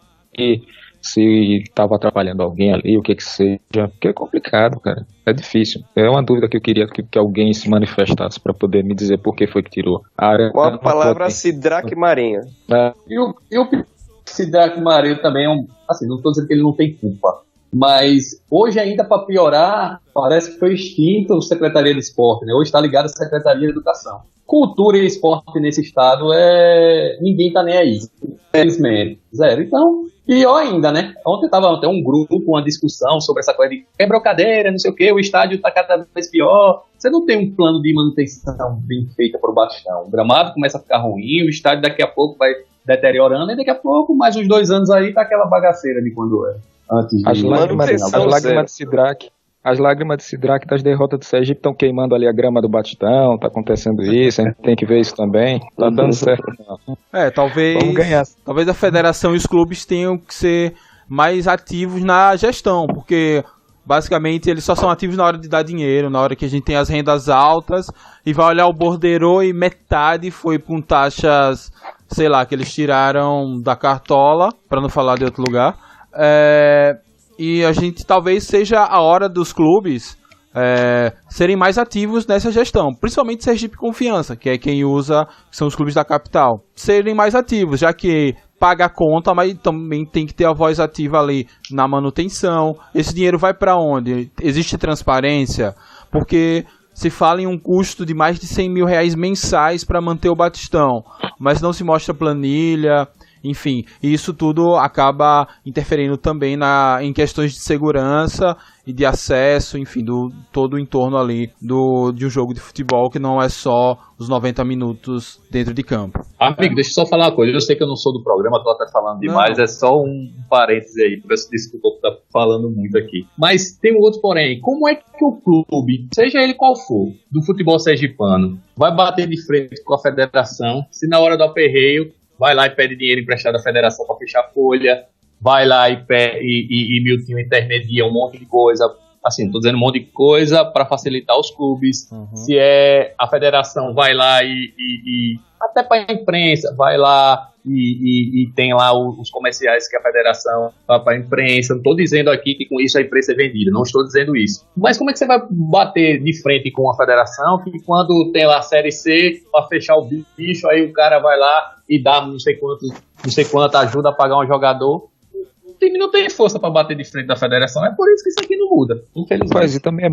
Se estava atrapalhando alguém ali, o que seja, porque é complicado, cara, é difícil. É uma dúvida que eu queria que alguém se manifestasse para poder me dizer por que foi que tirou. Com a palavra Sidraque Marinho. E o Sidraque Marinho também assim, não estou dizendo que ele não tem culpa, mas hoje ainda, para piorar, parece que foi extinto a Secretaria de Esporte, né? Hoje está ligado à Secretaria de Educação. Cultura e esporte nesse estado ninguém tá nem aí, infelizmente, zero. Então, pior ainda, né? Ontem tava até um grupo, uma discussão sobre essa coisa de quebrou cadeira, não sei o que, o estádio tá cada vez pior. Você não tem um plano de manutenção bem feita pro Batistão. O gramado começa a ficar ruim, o estádio daqui a pouco vai deteriorando, e daqui a pouco, mais uns 2 anos aí, tá aquela bagaceira de quando era. Antes de as lágrimas de Sidraque. As lágrimas de Sidraque das derrotas do Sergipe estão queimando ali a grama do Batistão, tá acontecendo isso, a gente tem que ver isso também. Tá dando certo. Talvez a federação e os clubes tenham que ser mais ativos na gestão, porque basicamente eles só são ativos na hora de dar dinheiro, na hora que a gente tem as rendas altas, e vai olhar o borderô e metade foi com taxas, sei lá, que eles tiraram da cartola, para não falar de outro lugar. E a gente talvez seja a hora dos clubes serem mais ativos nessa gestão, principalmente Sergipe Confiança, que é quem usa, que são os clubes da capital, serem mais ativos, já que paga a conta, mas também tem que ter a voz ativa ali na manutenção. Esse dinheiro vai para onde? Existe transparência? Porque se fala em um custo de mais de 100 mil reais mensais para manter o Batistão, mas não se mostra planilha, enfim, e isso tudo acaba interferindo também em questões de segurança e de acesso, enfim, todo o entorno ali de um jogo de futebol que não é só os 90 minutos dentro de campo. Amigo, deixa eu só falar uma coisa. Eu sei que eu não sou do programa, tô até falando demais, é só um parêntese aí, peço desculpa por estar falando muito aqui. Mas tem um outro porém, como é que o clube, seja ele qual for, do futebol sergipano, vai bater de frente com a federação, se na hora do aperreio vai lá e pede dinheiro emprestado à federação para fechar a folha, vai lá e Milton intermedia um monte de coisa, assim, tô dizendo um monte de coisa para facilitar os clubes. Se é a federação, vai lá e até para a imprensa, vai lá e tem lá os comerciais que a federação dá para a imprensa. Não estou dizendo aqui que com isso a imprensa é vendida, não estou dizendo isso. Mas como é que você vai bater de frente com a federação que quando tem lá a Série C, para fechar o bicho, aí o cara vai lá e dá não sei quanto ajuda a pagar um jogador? O time não tem força para bater de frente da federação, é por isso que isso aqui não muda, infelizmente. Mas e também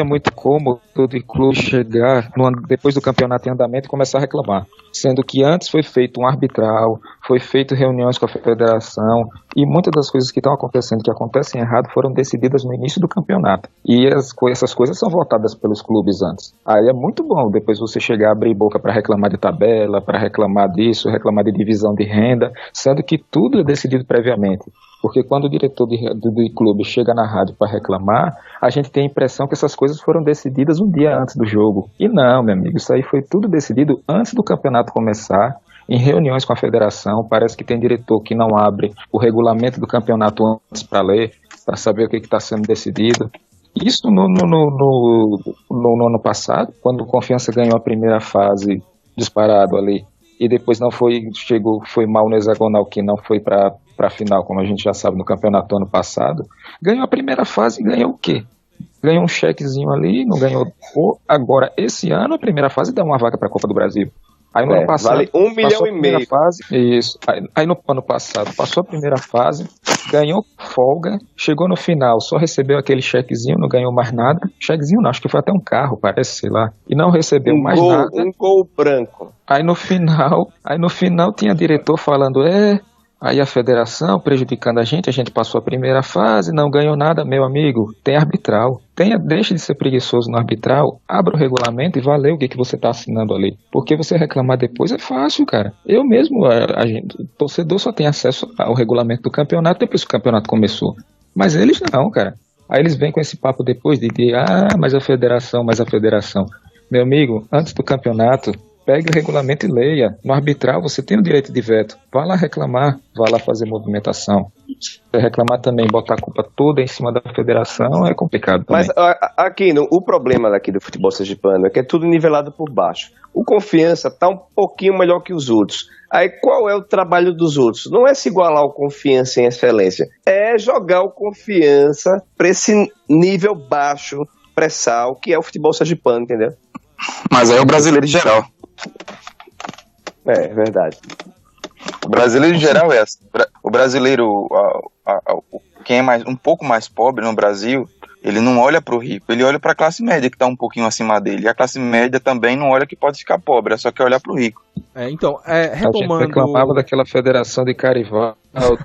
é muito cômodo de clube chegar depois do campeonato em andamento e começar a reclamar, sendo que antes foi feito um arbitral, foi feito reuniões com a federação e muitas das coisas que estão acontecendo, que acontecem errado, foram decididas no início do campeonato e essas coisas são votadas pelos clubes antes. Aí é muito bom depois você chegar a abrir boca para reclamar de tabela, para reclamar disso, reclamar de divisão de renda, sendo que tudo é decidido previamente. Porque quando o diretor do clube chega na rádio para reclamar, a gente tem a impressão que essas coisas foram decididas um dia antes do jogo. E não, meu amigo, isso aí foi tudo decidido antes do campeonato começar, em reuniões com a federação. Parece que tem diretor que não abre o regulamento do campeonato antes para ler, para saber o que está sendo decidido. Isso no ano passado, quando o Confiança ganhou a primeira fase disparado ali, e depois foi mal no hexagonal, que não foi para a final, como a gente já sabe no campeonato ano passado, ganhou a primeira fase e ganhou o quê? Ganhou um chequezinho ali, não ganhou. Agora, esse ano, a primeira fase dá uma vaga para a Copa do Brasil. Aí no ano passado, vale 1,5 milhão. Fase, isso. Aí no ano passado passou a primeira fase, ganhou folga, chegou no final, só recebeu aquele chequezinho, não ganhou mais nada. Chequezinho não, acho que foi até um carro, parece, sei lá. E não recebeu mais nada. Um gol branco. Aí no final tinha diretor falando, aí a federação prejudicando a gente passou a primeira fase, não ganhou nada, meu amigo, tem arbitral. Deixe de ser preguiçoso no arbitral, abra o regulamento e valeu o que você está assinando ali. Porque você reclamar depois é fácil, cara. Eu mesmo, o torcedor só tem acesso ao regulamento do campeonato depois que o campeonato começou. Mas eles não, cara. Aí eles vêm com esse papo depois mas a federação. Meu amigo, antes do campeonato, pegue o regulamento e leia. No arbitral você tem o direito de veto. Vá lá reclamar, vá lá fazer movimentação. Se reclamar também, botar a culpa toda em cima da federação é complicado também. Mas aqui, o problema daqui do futebol sergipano é que é tudo nivelado por baixo. O Confiança está um pouquinho melhor que os outros. Aí qual é o trabalho dos outros? Não é se igualar ao Confiança em excelência, é jogar o Confiança para esse nível baixo, pré-sal, que é o futebol sergipano, entendeu? Mas aí é o brasileiro em geral. É verdade. O brasileiro em geral é assim. O brasileiro, quem é um pouco mais pobre no Brasil, ele não olha para o rico, ele olha para a classe média que está um pouquinho acima dele. E a classe média também não olha que pode ficar pobre, é só que olhar para o rico. Então, retomando... A gente reclamava daquela federação de Carival,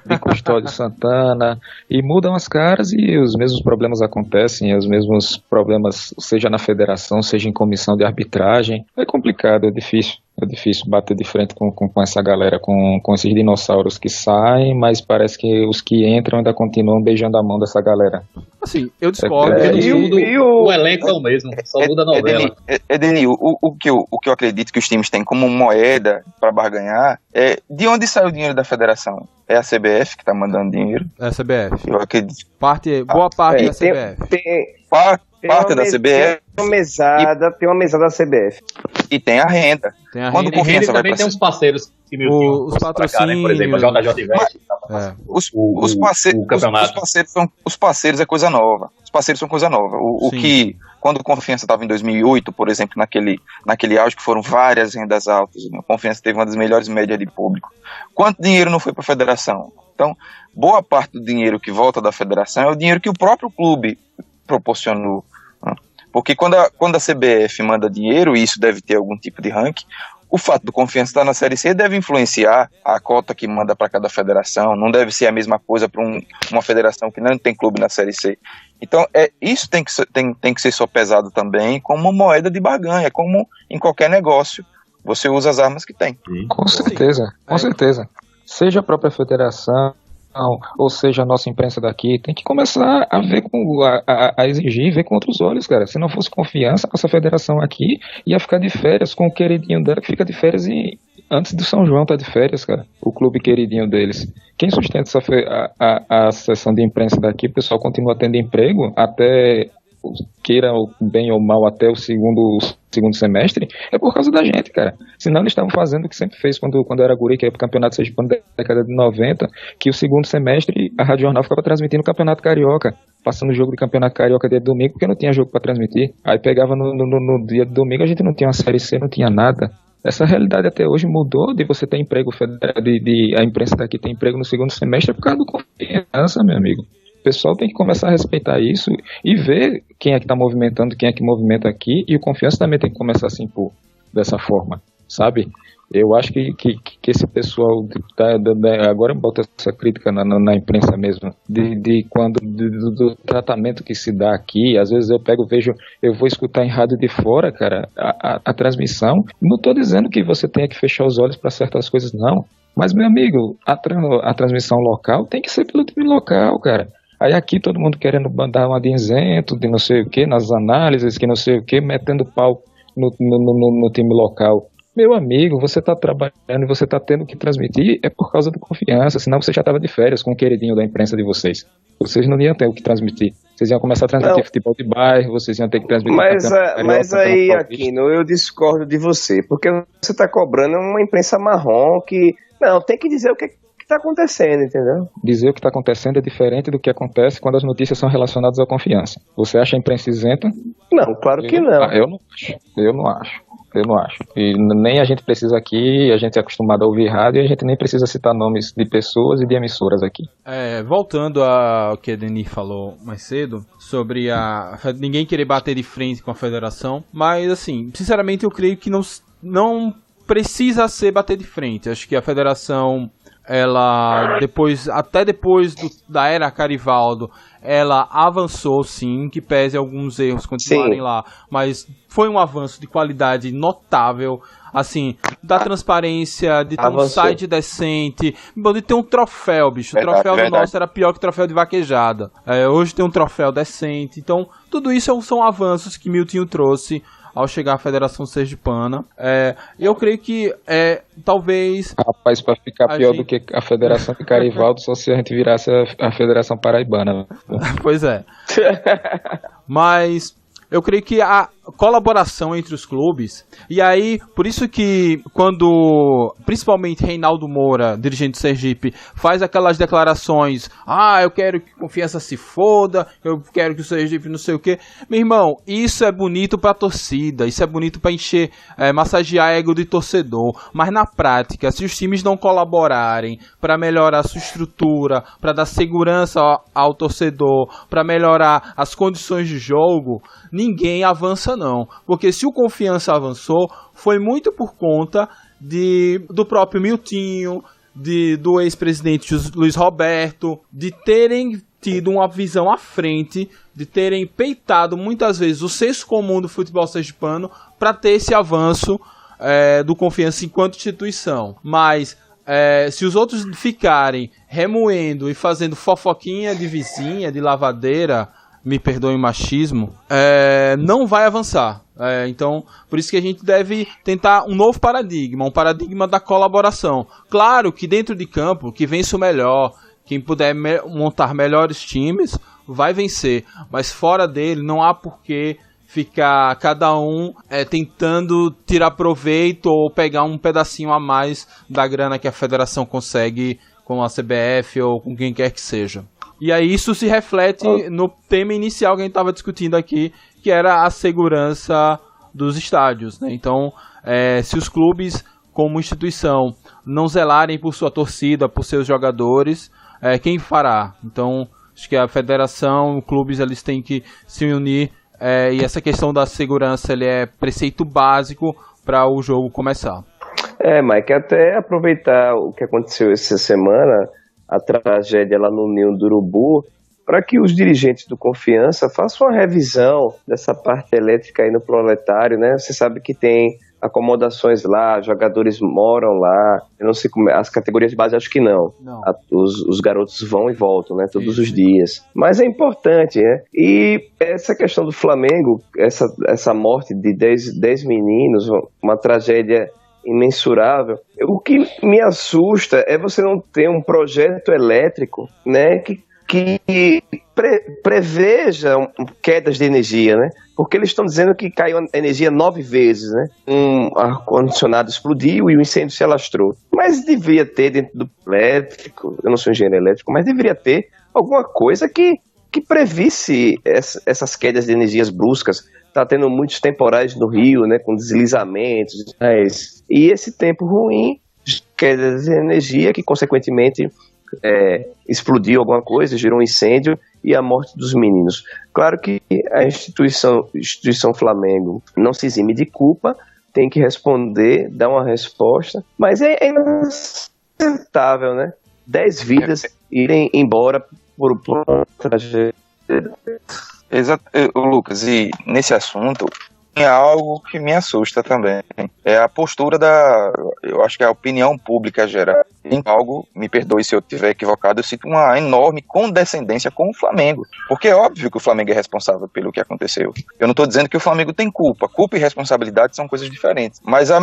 de Custódio Santana, e mudam as caras e os mesmos problemas acontecem, os mesmos problemas, seja na federação, seja em comissão de arbitragem. É complicado, é difícil bater de frente com essa galera, com esses dinossauros que saem, mas parece que os que entram ainda continuam beijando a mão dessa galera. Assim, eu discordo. O elenco é o mesmo, só muda a novela. Edenil, o que eu acredito que os times têm como moeda para barganhar é de onde sai o dinheiro da federação? É a CBF que está mandando dinheiro? É a CBF. Eu acredito. Boa parte da CBF. Parte da CBF. Tem uma mesada da CBF. E tem a renda. Quando o Confiança vai também tem uns parceiros que os patrocínios, né? Por exemplo, a JJ Invest. Os parceiros é coisa nova. Os parceiros são coisa nova. O que quando o Confiança estava em 2008, por exemplo, naquele auge que foram várias rendas altas, né? O Confiança teve uma das melhores médias de público. Quanto dinheiro não foi para a federação? Então, boa parte do dinheiro que volta da federação é o dinheiro que o próprio clube proporcionou. Né? Porque quando a CBF manda dinheiro, e isso deve ter algum tipo de ranking, o fato do Confiança estar na Série C deve influenciar a cota que manda para cada federação, não deve ser a mesma coisa para uma federação que não tem clube na Série C. Então, isso tem que ser sopesado também como moeda de barganha, como em qualquer negócio. Você usa as armas que tem. Com certeza, com certeza. Seja a própria federação, ou seja a nossa imprensa daqui, tem que começar a ver a exigir e ver com outros olhos, cara. Se não fosse Confiança, nossa federação aqui ia ficar de férias com o queridinho dela que fica de férias antes do São João tá de férias, cara. O clube queridinho deles. Quem sustenta a sessão de imprensa daqui, o pessoal continua tendo emprego até, queira bem ou mal, até o segundo semestre, é por causa da gente, cara. Senão eles estavam fazendo o que sempre fez quando era guri, que ia pro Campeonato Sergipano da década de 90, que o segundo semestre a Rádio Jornal ficava transmitindo o Campeonato Carioca, passando o jogo de Campeonato Carioca dia de domingo, porque não tinha jogo para transmitir. Aí pegava no dia de domingo, a gente não tinha uma Série C, não tinha nada. Essa realidade até hoje mudou, de você ter emprego federal, a imprensa daqui tem emprego no segundo semestre por causa do Confiança, meu amigo. O pessoal tem que começar a respeitar isso e ver quem é que está movimentando, quem é que movimenta aqui, e o Confiança também tem que começar a se impor dessa forma, sabe? Eu acho que esse pessoal agora bota essa crítica na imprensa mesmo, do tratamento que se dá aqui. Às vezes eu vou escutar em rádio de fora, cara, a transmissão. Não estou dizendo que você tenha que fechar os olhos para certas coisas, não. Mas, meu amigo, a transmissão local tem que ser pelo time local, cara. Aí aqui todo mundo querendo mandar uma de isento, de não sei o que, nas análises, que não sei o que, metendo pau no time local. Meu amigo, você está trabalhando e você está tendo que transmitir é por causa do Confiança, senão você já estava de férias com o queridinho da imprensa de vocês. Vocês não iam ter o que transmitir. Vocês iam começar a transmitir futebol de bairro, vocês iam ter que transmitir... Mas aí, Aquino, eu discordo de você, porque você está cobrando uma imprensa marrom que... Não, tem que dizer o que está acontecendo, entendeu? Dizer o que está acontecendo é diferente do que acontece quando as notícias são relacionadas à confiança. Você acha a imprensa isenta? Não, claro que não. Eu não acho. E nem a gente precisa aqui, a gente é acostumado a ouvir rádio e a gente nem precisa citar nomes de pessoas e de emissoras aqui. Voltando ao que a Denis falou mais cedo, sobre ninguém querer bater de frente com a federação, mas assim, sinceramente eu creio que não precisa ser bater de frente. Acho que a federação, ela até depois da era Carivaldo, ela avançou sim, que pese alguns erros continuarem lá, mas foi um avanço de qualidade notável, assim, da transparência, de ter um site decente, de ter um troféu, bicho. O troféu do nosso era pior que o troféu de vaquejada. Hoje tem um troféu decente, então tudo isso são avanços que Miltinho trouxe ao chegar à Federação Sergipana. Eu creio que talvez... Rapaz, para ficar pior do que a Federação de Carivaldo, só se a gente virasse a Federação Paraibana. Pois é. Mas eu creio que a colaboração entre os clubes, e aí, por isso que quando, principalmente Reinaldo Moura, dirigente do Sergipe, faz aquelas declarações, eu quero que Confiança se foda, eu quero que o Sergipe não sei o que, meu irmão, isso é bonito pra torcida, isso é bonito pra encher, massagear ego de torcedor, mas na prática, se os times não colaborarem pra melhorar a sua estrutura, pra dar segurança ao torcedor, pra melhorar as condições de jogo, ninguém avança não, porque se o Confiança avançou, foi muito por conta do próprio Miltinho, do ex-presidente Luiz Roberto, de terem tido uma visão à frente, de terem peitado muitas vezes o senso comum do futebol sergipano para ter esse avanço do Confiança enquanto instituição. Mas se os outros ficarem remoendo e fazendo fofoquinha de vizinha, de lavadeira, me perdoe o machismo, não vai avançar. Então, por isso que a gente deve tentar um novo paradigma, um paradigma da colaboração. Claro que dentro de campo, que vence o melhor, quem puder montar melhores times, vai vencer. Mas fora dele, não há porquê ficar cada um tentando tirar proveito ou pegar um pedacinho a mais da grana que a federação consegue com a CBF ou com quem quer que seja. E aí isso se reflete no tema inicial que a gente estava discutindo aqui, que era a segurança dos estádios, né? Então, se os clubes, como instituição, não zelarem por sua torcida, por seus jogadores, quem fará? Então, acho que a federação, os clubes, eles têm que se unir, e essa questão da segurança ele é preceito básico para o jogo começar. Mike, até aproveitar o que aconteceu essa semana, a tragédia lá no Ninho do Urubu, para que os dirigentes do Confiança façam uma revisão dessa parte elétrica aí no Proletário, né? Você sabe que tem acomodações lá, jogadores moram lá, eu não sei como, as categorias de base acho que não. Os garotos vão e voltam, né, todos os dias, mas é importante, né, e essa questão do Flamengo, essa morte de 10 meninos, uma tragédia imensurável, o que me assusta é você não ter um projeto elétrico, né, que preveja quedas de energia, né? Porque eles estão dizendo que caiu a energia 9 vezes, né? Um ar-condicionado explodiu e o incêndio se alastrou. Mas devia ter dentro do elétrico, eu não sou engenheiro elétrico, mas deveria ter alguma coisa que previsse essas quedas de energias bruscas. Está tendo muitos temporais no Rio, né? Com deslizamentos, e esse tempo ruim, quedas de energia que, consequentemente, explodiu alguma coisa, gerou um incêndio e a morte dos meninos. Claro que a instituição Flamengo não se exime de culpa, tem que responder, dar uma resposta, mas é inaceitável, né? 10 vidas irem embora por uma tragédia. Exato, Lucas, e nesse assunto é algo que me assusta também. É a postura eu acho que a opinião pública geral. Em algo, me perdoe se eu estiver equivocado, eu sinto uma enorme condescendência com o Flamengo. Porque é óbvio que o Flamengo é responsável pelo que aconteceu. Eu não estou dizendo que o Flamengo tem culpa. Culpa e responsabilidade são coisas diferentes. Mas à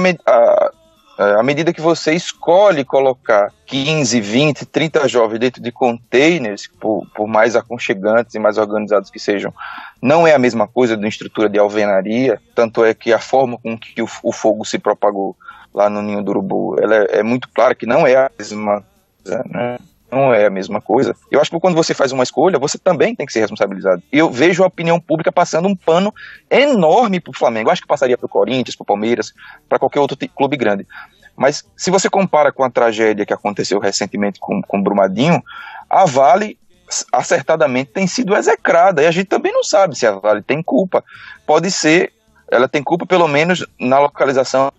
medida que você escolhe colocar 15, 20, 30 jovens dentro de containers, por mais aconchegantes e mais organizados que sejam, não é a mesma coisa de uma estrutura de alvenaria, tanto é que a forma com que o fogo se propagou lá no Ninho do Urubu, ela é muito clara que não é a mesma coisa, né? Não é a mesma coisa. Eu acho que quando você faz uma escolha, você também tem que ser responsabilizado. E eu vejo a opinião pública passando um pano enorme pro Flamengo. Eu acho que passaria pro Corinthians, pro Palmeiras, para qualquer outro clube grande. Mas se você compara com a tragédia que aconteceu recentemente com Brumadinho, a Vale acertadamente tem sido execrada. E a gente também não sabe se a Vale tem culpa. Pode ser, ela tem culpa pelo menos na localização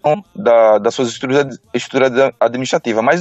das suas estruturas administrativas. Mas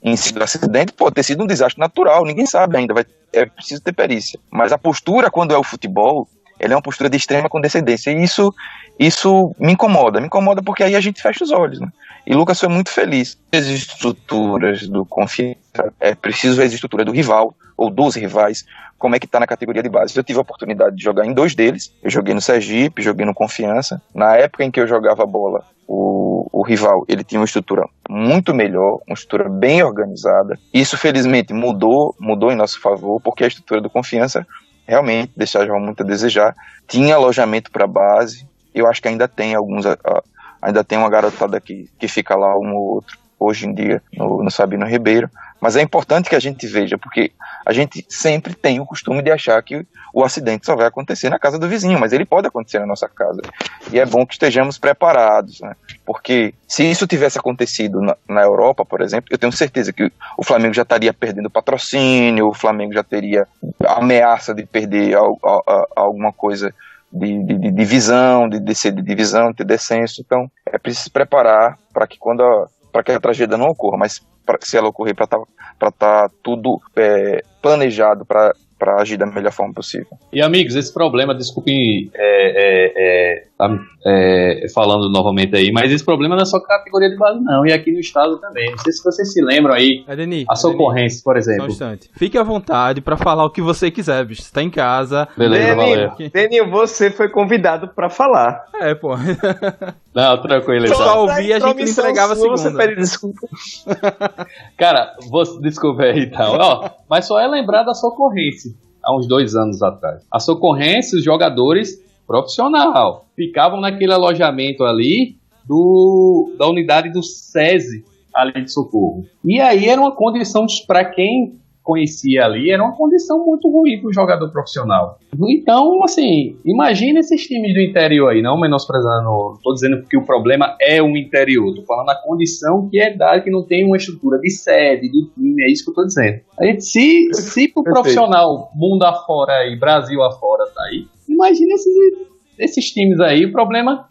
em si do acidente pode ter sido um desastre natural. Ninguém sabe ainda. É preciso ter perícia. Mas a postura quando é o futebol, ela é uma postura de extrema condescendência. E isso me incomoda. Me incomoda porque aí a gente fecha os olhos, né? E Lucas foi muito feliz. As estruturas do Confiança, é preciso ver a estrutura do rival, ou dos rivais, como é que está na categoria de base. Eu tive a oportunidade de jogar em 2 deles. Eu joguei no Sergipe, joguei no Confiança. Na época em que eu jogava bola, o rival, ele tinha uma estrutura muito melhor, uma estrutura bem organizada. Isso, felizmente, mudou em nosso favor, porque a estrutura do Confiança realmente deixava muito a desejar. Tinha alojamento para base. Eu acho que ainda tem ainda tem uma garotada que fica lá, um ou outro, hoje em dia, no Sabino Ribeiro. Mas é importante que a gente veja, porque a gente sempre tem o costume de achar que o acidente só vai acontecer na casa do vizinho, mas ele pode acontecer na nossa casa. E é bom que estejamos preparados, né? Porque se isso tivesse acontecido na Europa, por exemplo, eu tenho certeza que o Flamengo já estaria perdendo patrocínio, o Flamengo já teria ameaça de perder alguma coisa de divisão, de descer de divisão, ter descenso. Então é preciso se preparar para que a tragédia não ocorra, mas se ela ocorrer, para estar tudo planejado para agir da melhor forma possível. E amigos, esse problema, desculpem falando novamente aí, mas esse problema não é só categoria de base não, e aqui no estado também. Não sei se vocês se lembram aí, a Socorrense, por exemplo. Só um instante. Fique à vontade para falar o que você quiser, bicho. Você tá em casa. Beleza, valeu. Deninho, você foi convidado para falar. Pô. Não, tranquilo. Só ouvir, a gente entregava a segunda. Você pede desculpa. Cara, desculpa aí então. Mas só é lembrar da Socorrense, há uns 2 anos atrás. A Socorrense, os jogadores profissional, ficavam naquele alojamento ali da unidade do SESI, ali de Socorro. E aí era uma condição para quem conhecia ali era uma condição muito ruim para o jogador profissional. Então, assim, imagina esses times do interior aí, não menosprezando, não estou dizendo que o problema é o interior, estou falando da condição que é dada, que não tem uma estrutura de sede, de time, é isso que eu estou dizendo. A gente, se pro profissional, mundo afora e Brasil afora tá aí, imagina esses times aí.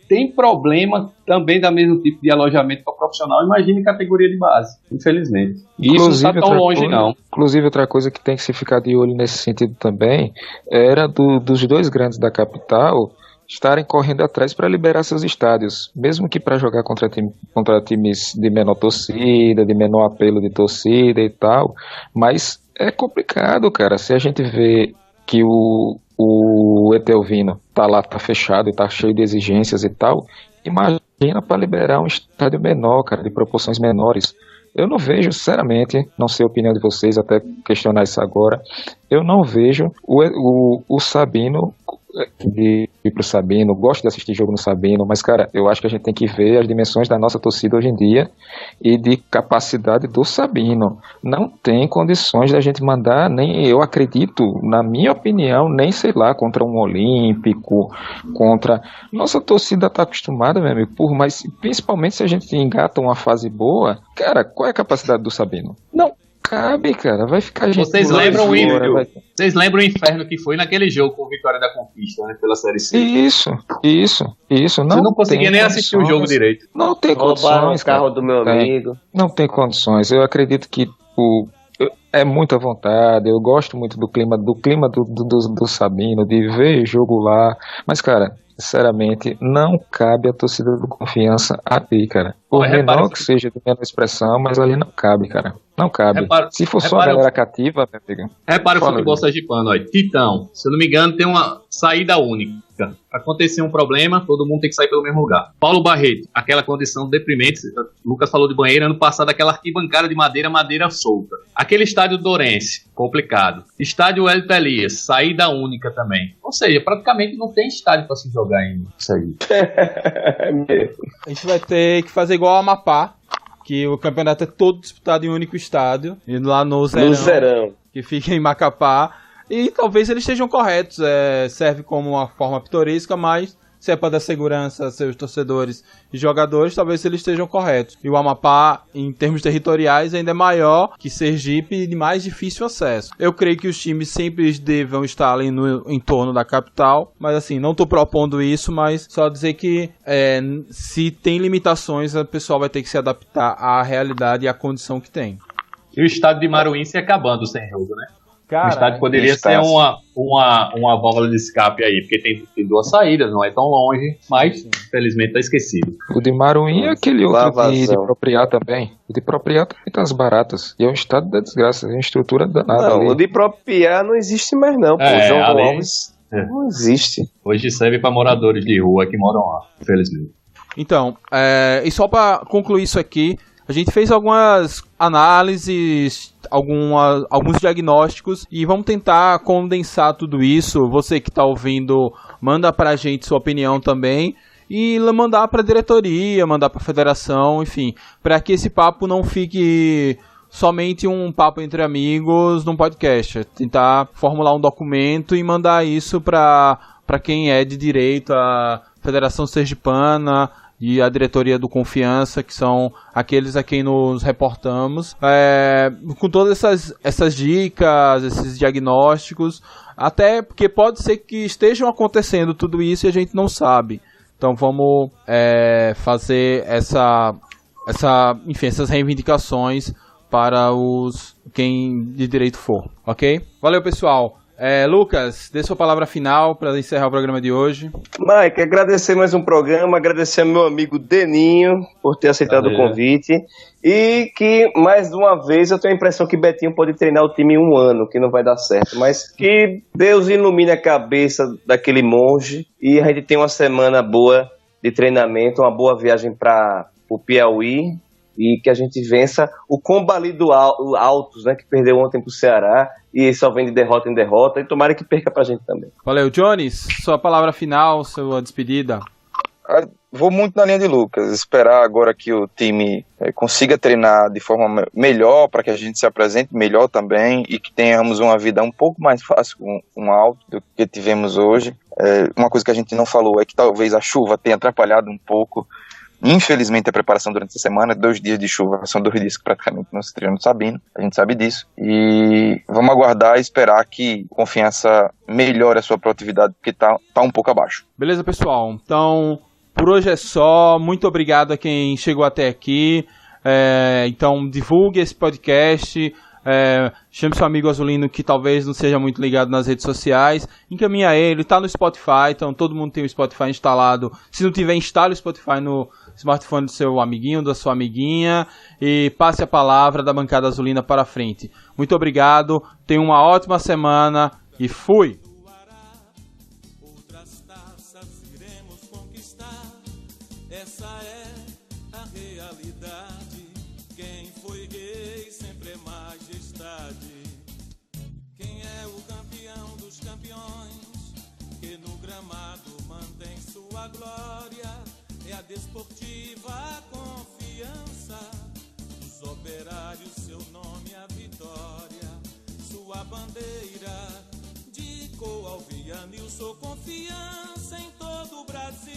Tem problema também da mesmo tipo de alojamento para profissional, imagine categoria de base, infelizmente. E isso não está tão longe, não. Inclusive, outra coisa que tem que se ficar de olho nesse sentido também era dos dois grandes da capital estarem correndo atrás para liberar seus estádios, mesmo que para jogar contra times de menor torcida, de menor apelo de torcida e tal, mas é complicado, cara, se a gente vê que o Etelvino tá fechado e tá cheio de exigências e tal, imagina para liberar um estádio menor, cara, de proporções menores. Eu não vejo, sinceramente, não sei a opinião de vocês, até questionar isso agora, eu não vejo o Sabino de ir pro Sabino, gosto de assistir jogo no Sabino, mas, cara, eu acho que a gente tem que ver as dimensões da nossa torcida hoje em dia e de capacidade do Sabino. Não tem condições da gente mandar, nem eu acredito, na minha opinião, nem, sei lá, contra um Olímpico, contra... Nossa torcida tá acostumada, meu amigo, mas principalmente se a gente engata uma fase boa, cara, qual é a capacidade do Sabino? Não cabe, cara, vai ficar gente. Vocês lembram o inferno que foi naquele jogo com o Vitória da Conquista, né, pela Série C? Isso. Não, você não conseguia nem assistir o jogo direito. Não tem condições, o carro do meu amigo. Não tem condições. Eu acredito que é muita vontade. Eu gosto muito do clima do Sabino, de ver jogo lá. Mas, cara, sinceramente, não cabe a torcida do Confiança ali, cara. Por menor que seja de menor expressão, mas ali não cabe, cara. Não cabe. Se for só a galera cativa, meu amigo. Repara o futebol sergipano, olha. Titão, se eu não me engano, tem uma saída única. Acontecer um problema, todo mundo tem que sair pelo mesmo lugar. Paulo Barreto, aquela condição deprimente. O Lucas falou de banheiro, ano passado, aquela arquibancada de madeira solta. Aquele estádio Dourense, complicado. Estádio Hélio Elias, saída única também. Ou seja, praticamente não tem estádio para se jogar ainda. Isso aí. A gente vai ter que fazer igual a Amapá, que o campeonato é todo disputado em um único estádio, e lá no Zerão, que fica em Macapá. E talvez eles estejam corretos, serve como uma forma pitoresca, mas se é para dar segurança a seus torcedores e jogadores, talvez eles estejam corretos. E o Amapá, em termos territoriais, ainda é maior que Sergipe e de mais difícil acesso. Eu creio que os times sempre devam estar ali no entorno da capital, mas assim, não estou propondo isso, mas só dizer que se tem limitações, o pessoal vai ter que se adaptar à realidade e à condição que tem. E o estádio de Maruim se acabando sem jogo, né? Cara, o estádio poderia ser uma válvula de escape aí, porque tem duas saídas, não é tão longe, mas infelizmente tá esquecido. O de Maruim é aquele outro de Propriá também. O de Propriá também tá as baratas. E é um estado da desgraça, é uma estrutura danada. Não, ali. O de Propriá não existe mais não, pô. João Alves não existe. Hoje serve para moradores de rua que moram lá, infelizmente. Então, e só para concluir isso aqui, a gente fez algumas análises, alguns diagnósticos e vamos tentar condensar tudo isso. Você que está ouvindo, manda para a gente sua opinião também e mandar para a diretoria, mandar para a federação, enfim, para que esse papo não fique somente um papo entre amigos num podcast. Tentar formular um documento e mandar isso para quem é de direito, a Federação Sergipana e a diretoria do Confiança, que são aqueles a quem nos reportamos, com todas essas dicas, esses diagnósticos, até porque pode ser que estejam acontecendo tudo isso e a gente não sabe. Então vamos fazer essas reivindicações para quem de direito for, ok? Valeu, pessoal! Lucas, dê sua palavra final para encerrar o programa de hoje. Mike, agradecer mais um programa, agradecer ao meu amigo Deninho por ter aceitado o convite e que, mais uma vez, eu tenho a impressão que Betinho pode treinar o time em um ano, que não vai dar certo, mas que Deus ilumine a cabeça daquele monge e a gente tem uma semana boa de treinamento, uma boa viagem para o Piauí e que a gente vença o Combali do Altos, né, que perdeu ontem pro Ceará e só vem de derrota em derrota, e tomara que perca pra gente também. Valeu, Jones, sua palavra final, sua despedida. Vou muito na linha de Lucas, esperar agora que o time consiga treinar de forma melhor, para que a gente se apresente melhor também e que tenhamos uma vida um pouco mais fácil com um alto do que tivemos hoje. Uma coisa que a gente não falou é que talvez a chuva tenha atrapalhado um pouco, infelizmente, a preparação durante essa semana. 2 dias de chuva são 2 dias que praticamente não se treina no Sabino, a gente sabe disso, e vamos aguardar e esperar que Confiança melhore a sua produtividade, porque tá um pouco abaixo. Beleza, pessoal? Então, por hoje é só. Muito obrigado a quem chegou até aqui. Então, divulgue esse podcast. Chame seu amigo azulino que talvez não seja muito ligado nas redes sociais. Encaminha ele, tá no Spotify. Então, todo mundo tem o Spotify instalado. Se não tiver, instale o Spotify no smartphone do seu amiguinho, da sua amiguinha. E passe a palavra da Bancada Azulina para frente. Muito obrigado. Tenha uma ótima semana. E fui! Essa é a realidade. Quem foi rei sempre é majestade. Quem é o campeão dos campeões, que no gramado mantém sua glória? É a Desportiva Confiança, dos operários seu nome a vitória. Sua bandeira de Coalvianilson, confiança em todo o Brasil.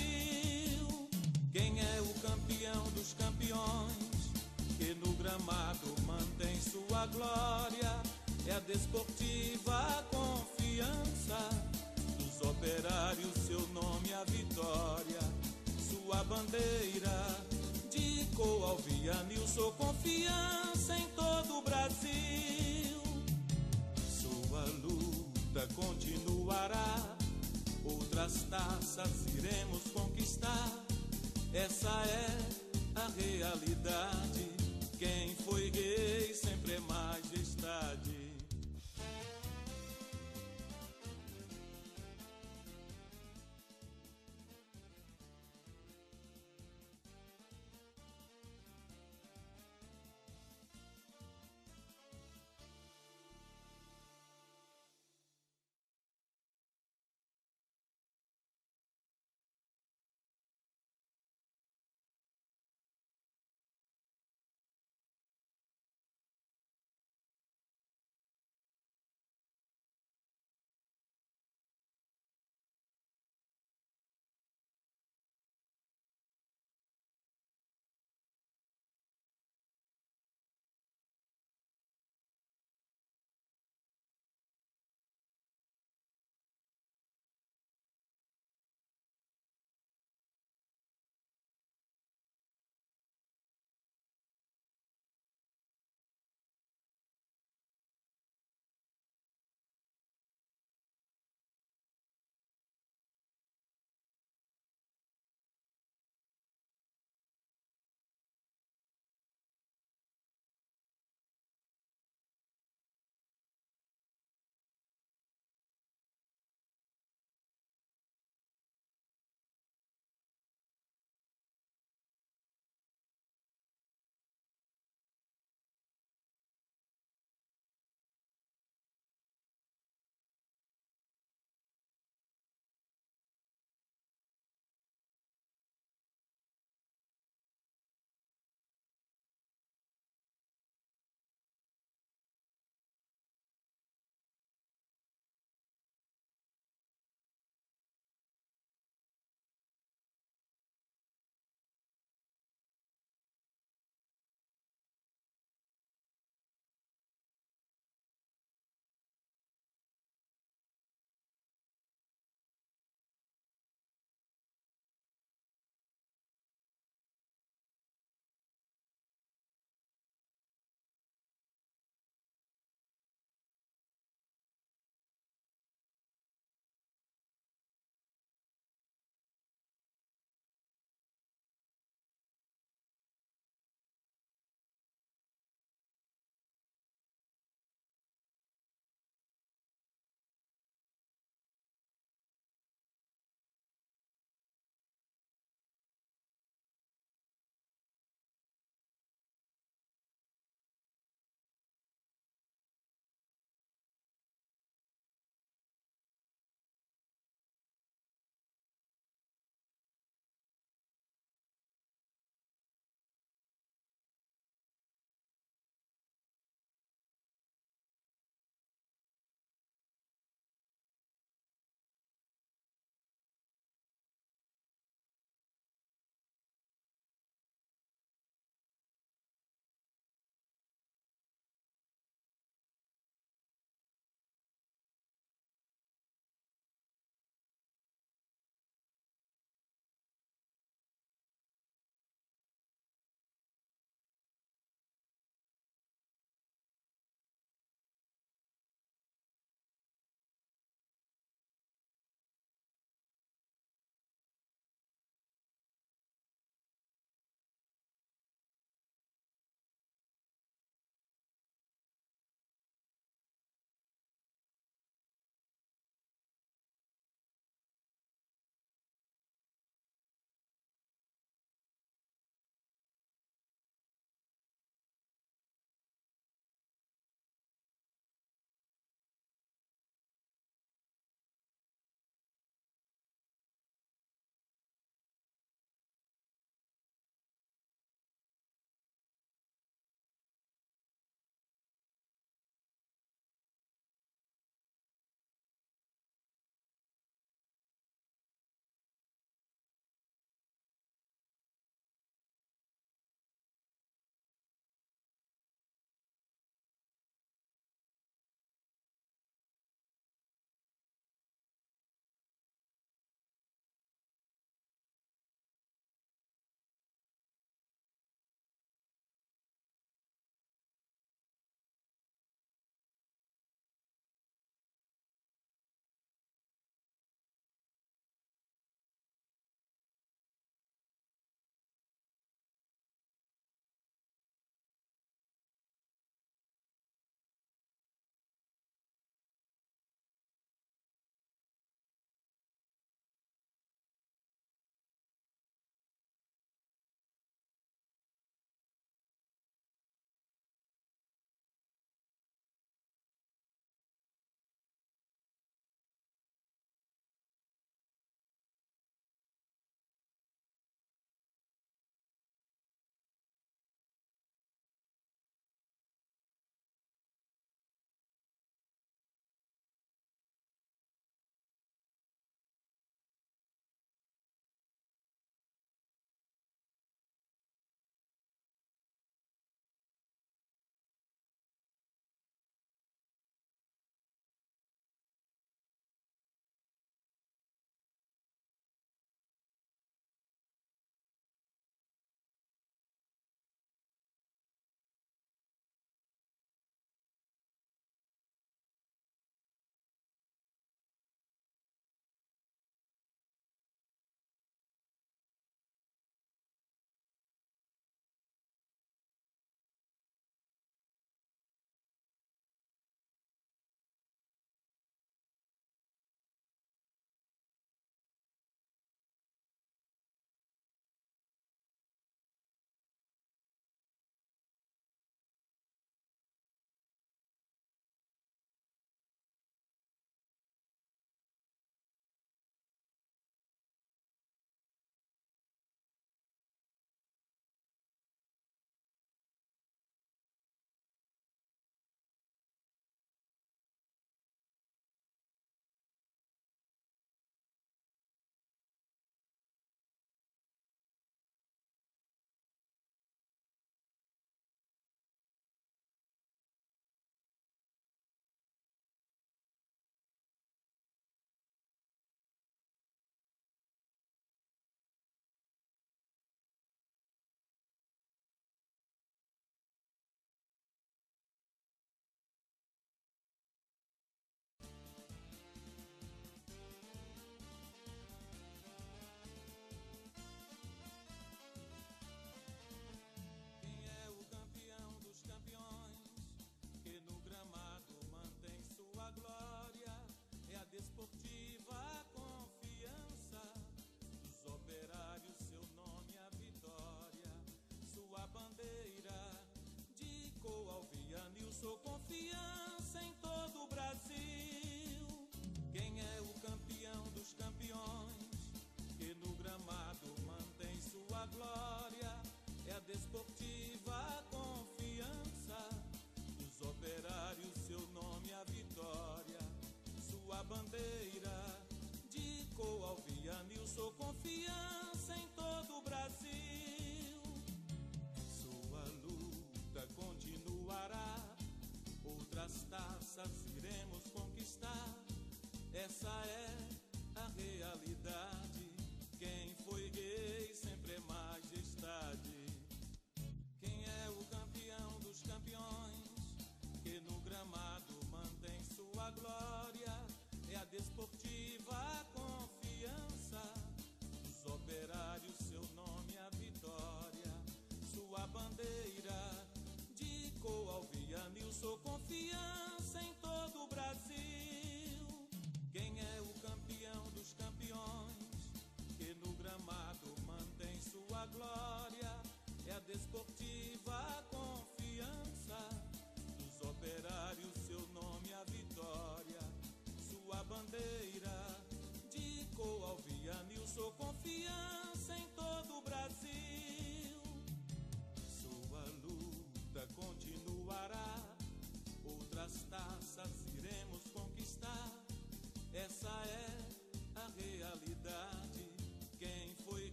Quem é o campeão dos campeões, que no gramado mantém sua glória? É a Desportiva Confiança, dos operários seu nome a vitória. Sua bandeira de Coalvianilson, confiança em todo o Brasil. Sua luta continuará, outras taças iremos conquistar. Essa é a realidade. Quem foi rei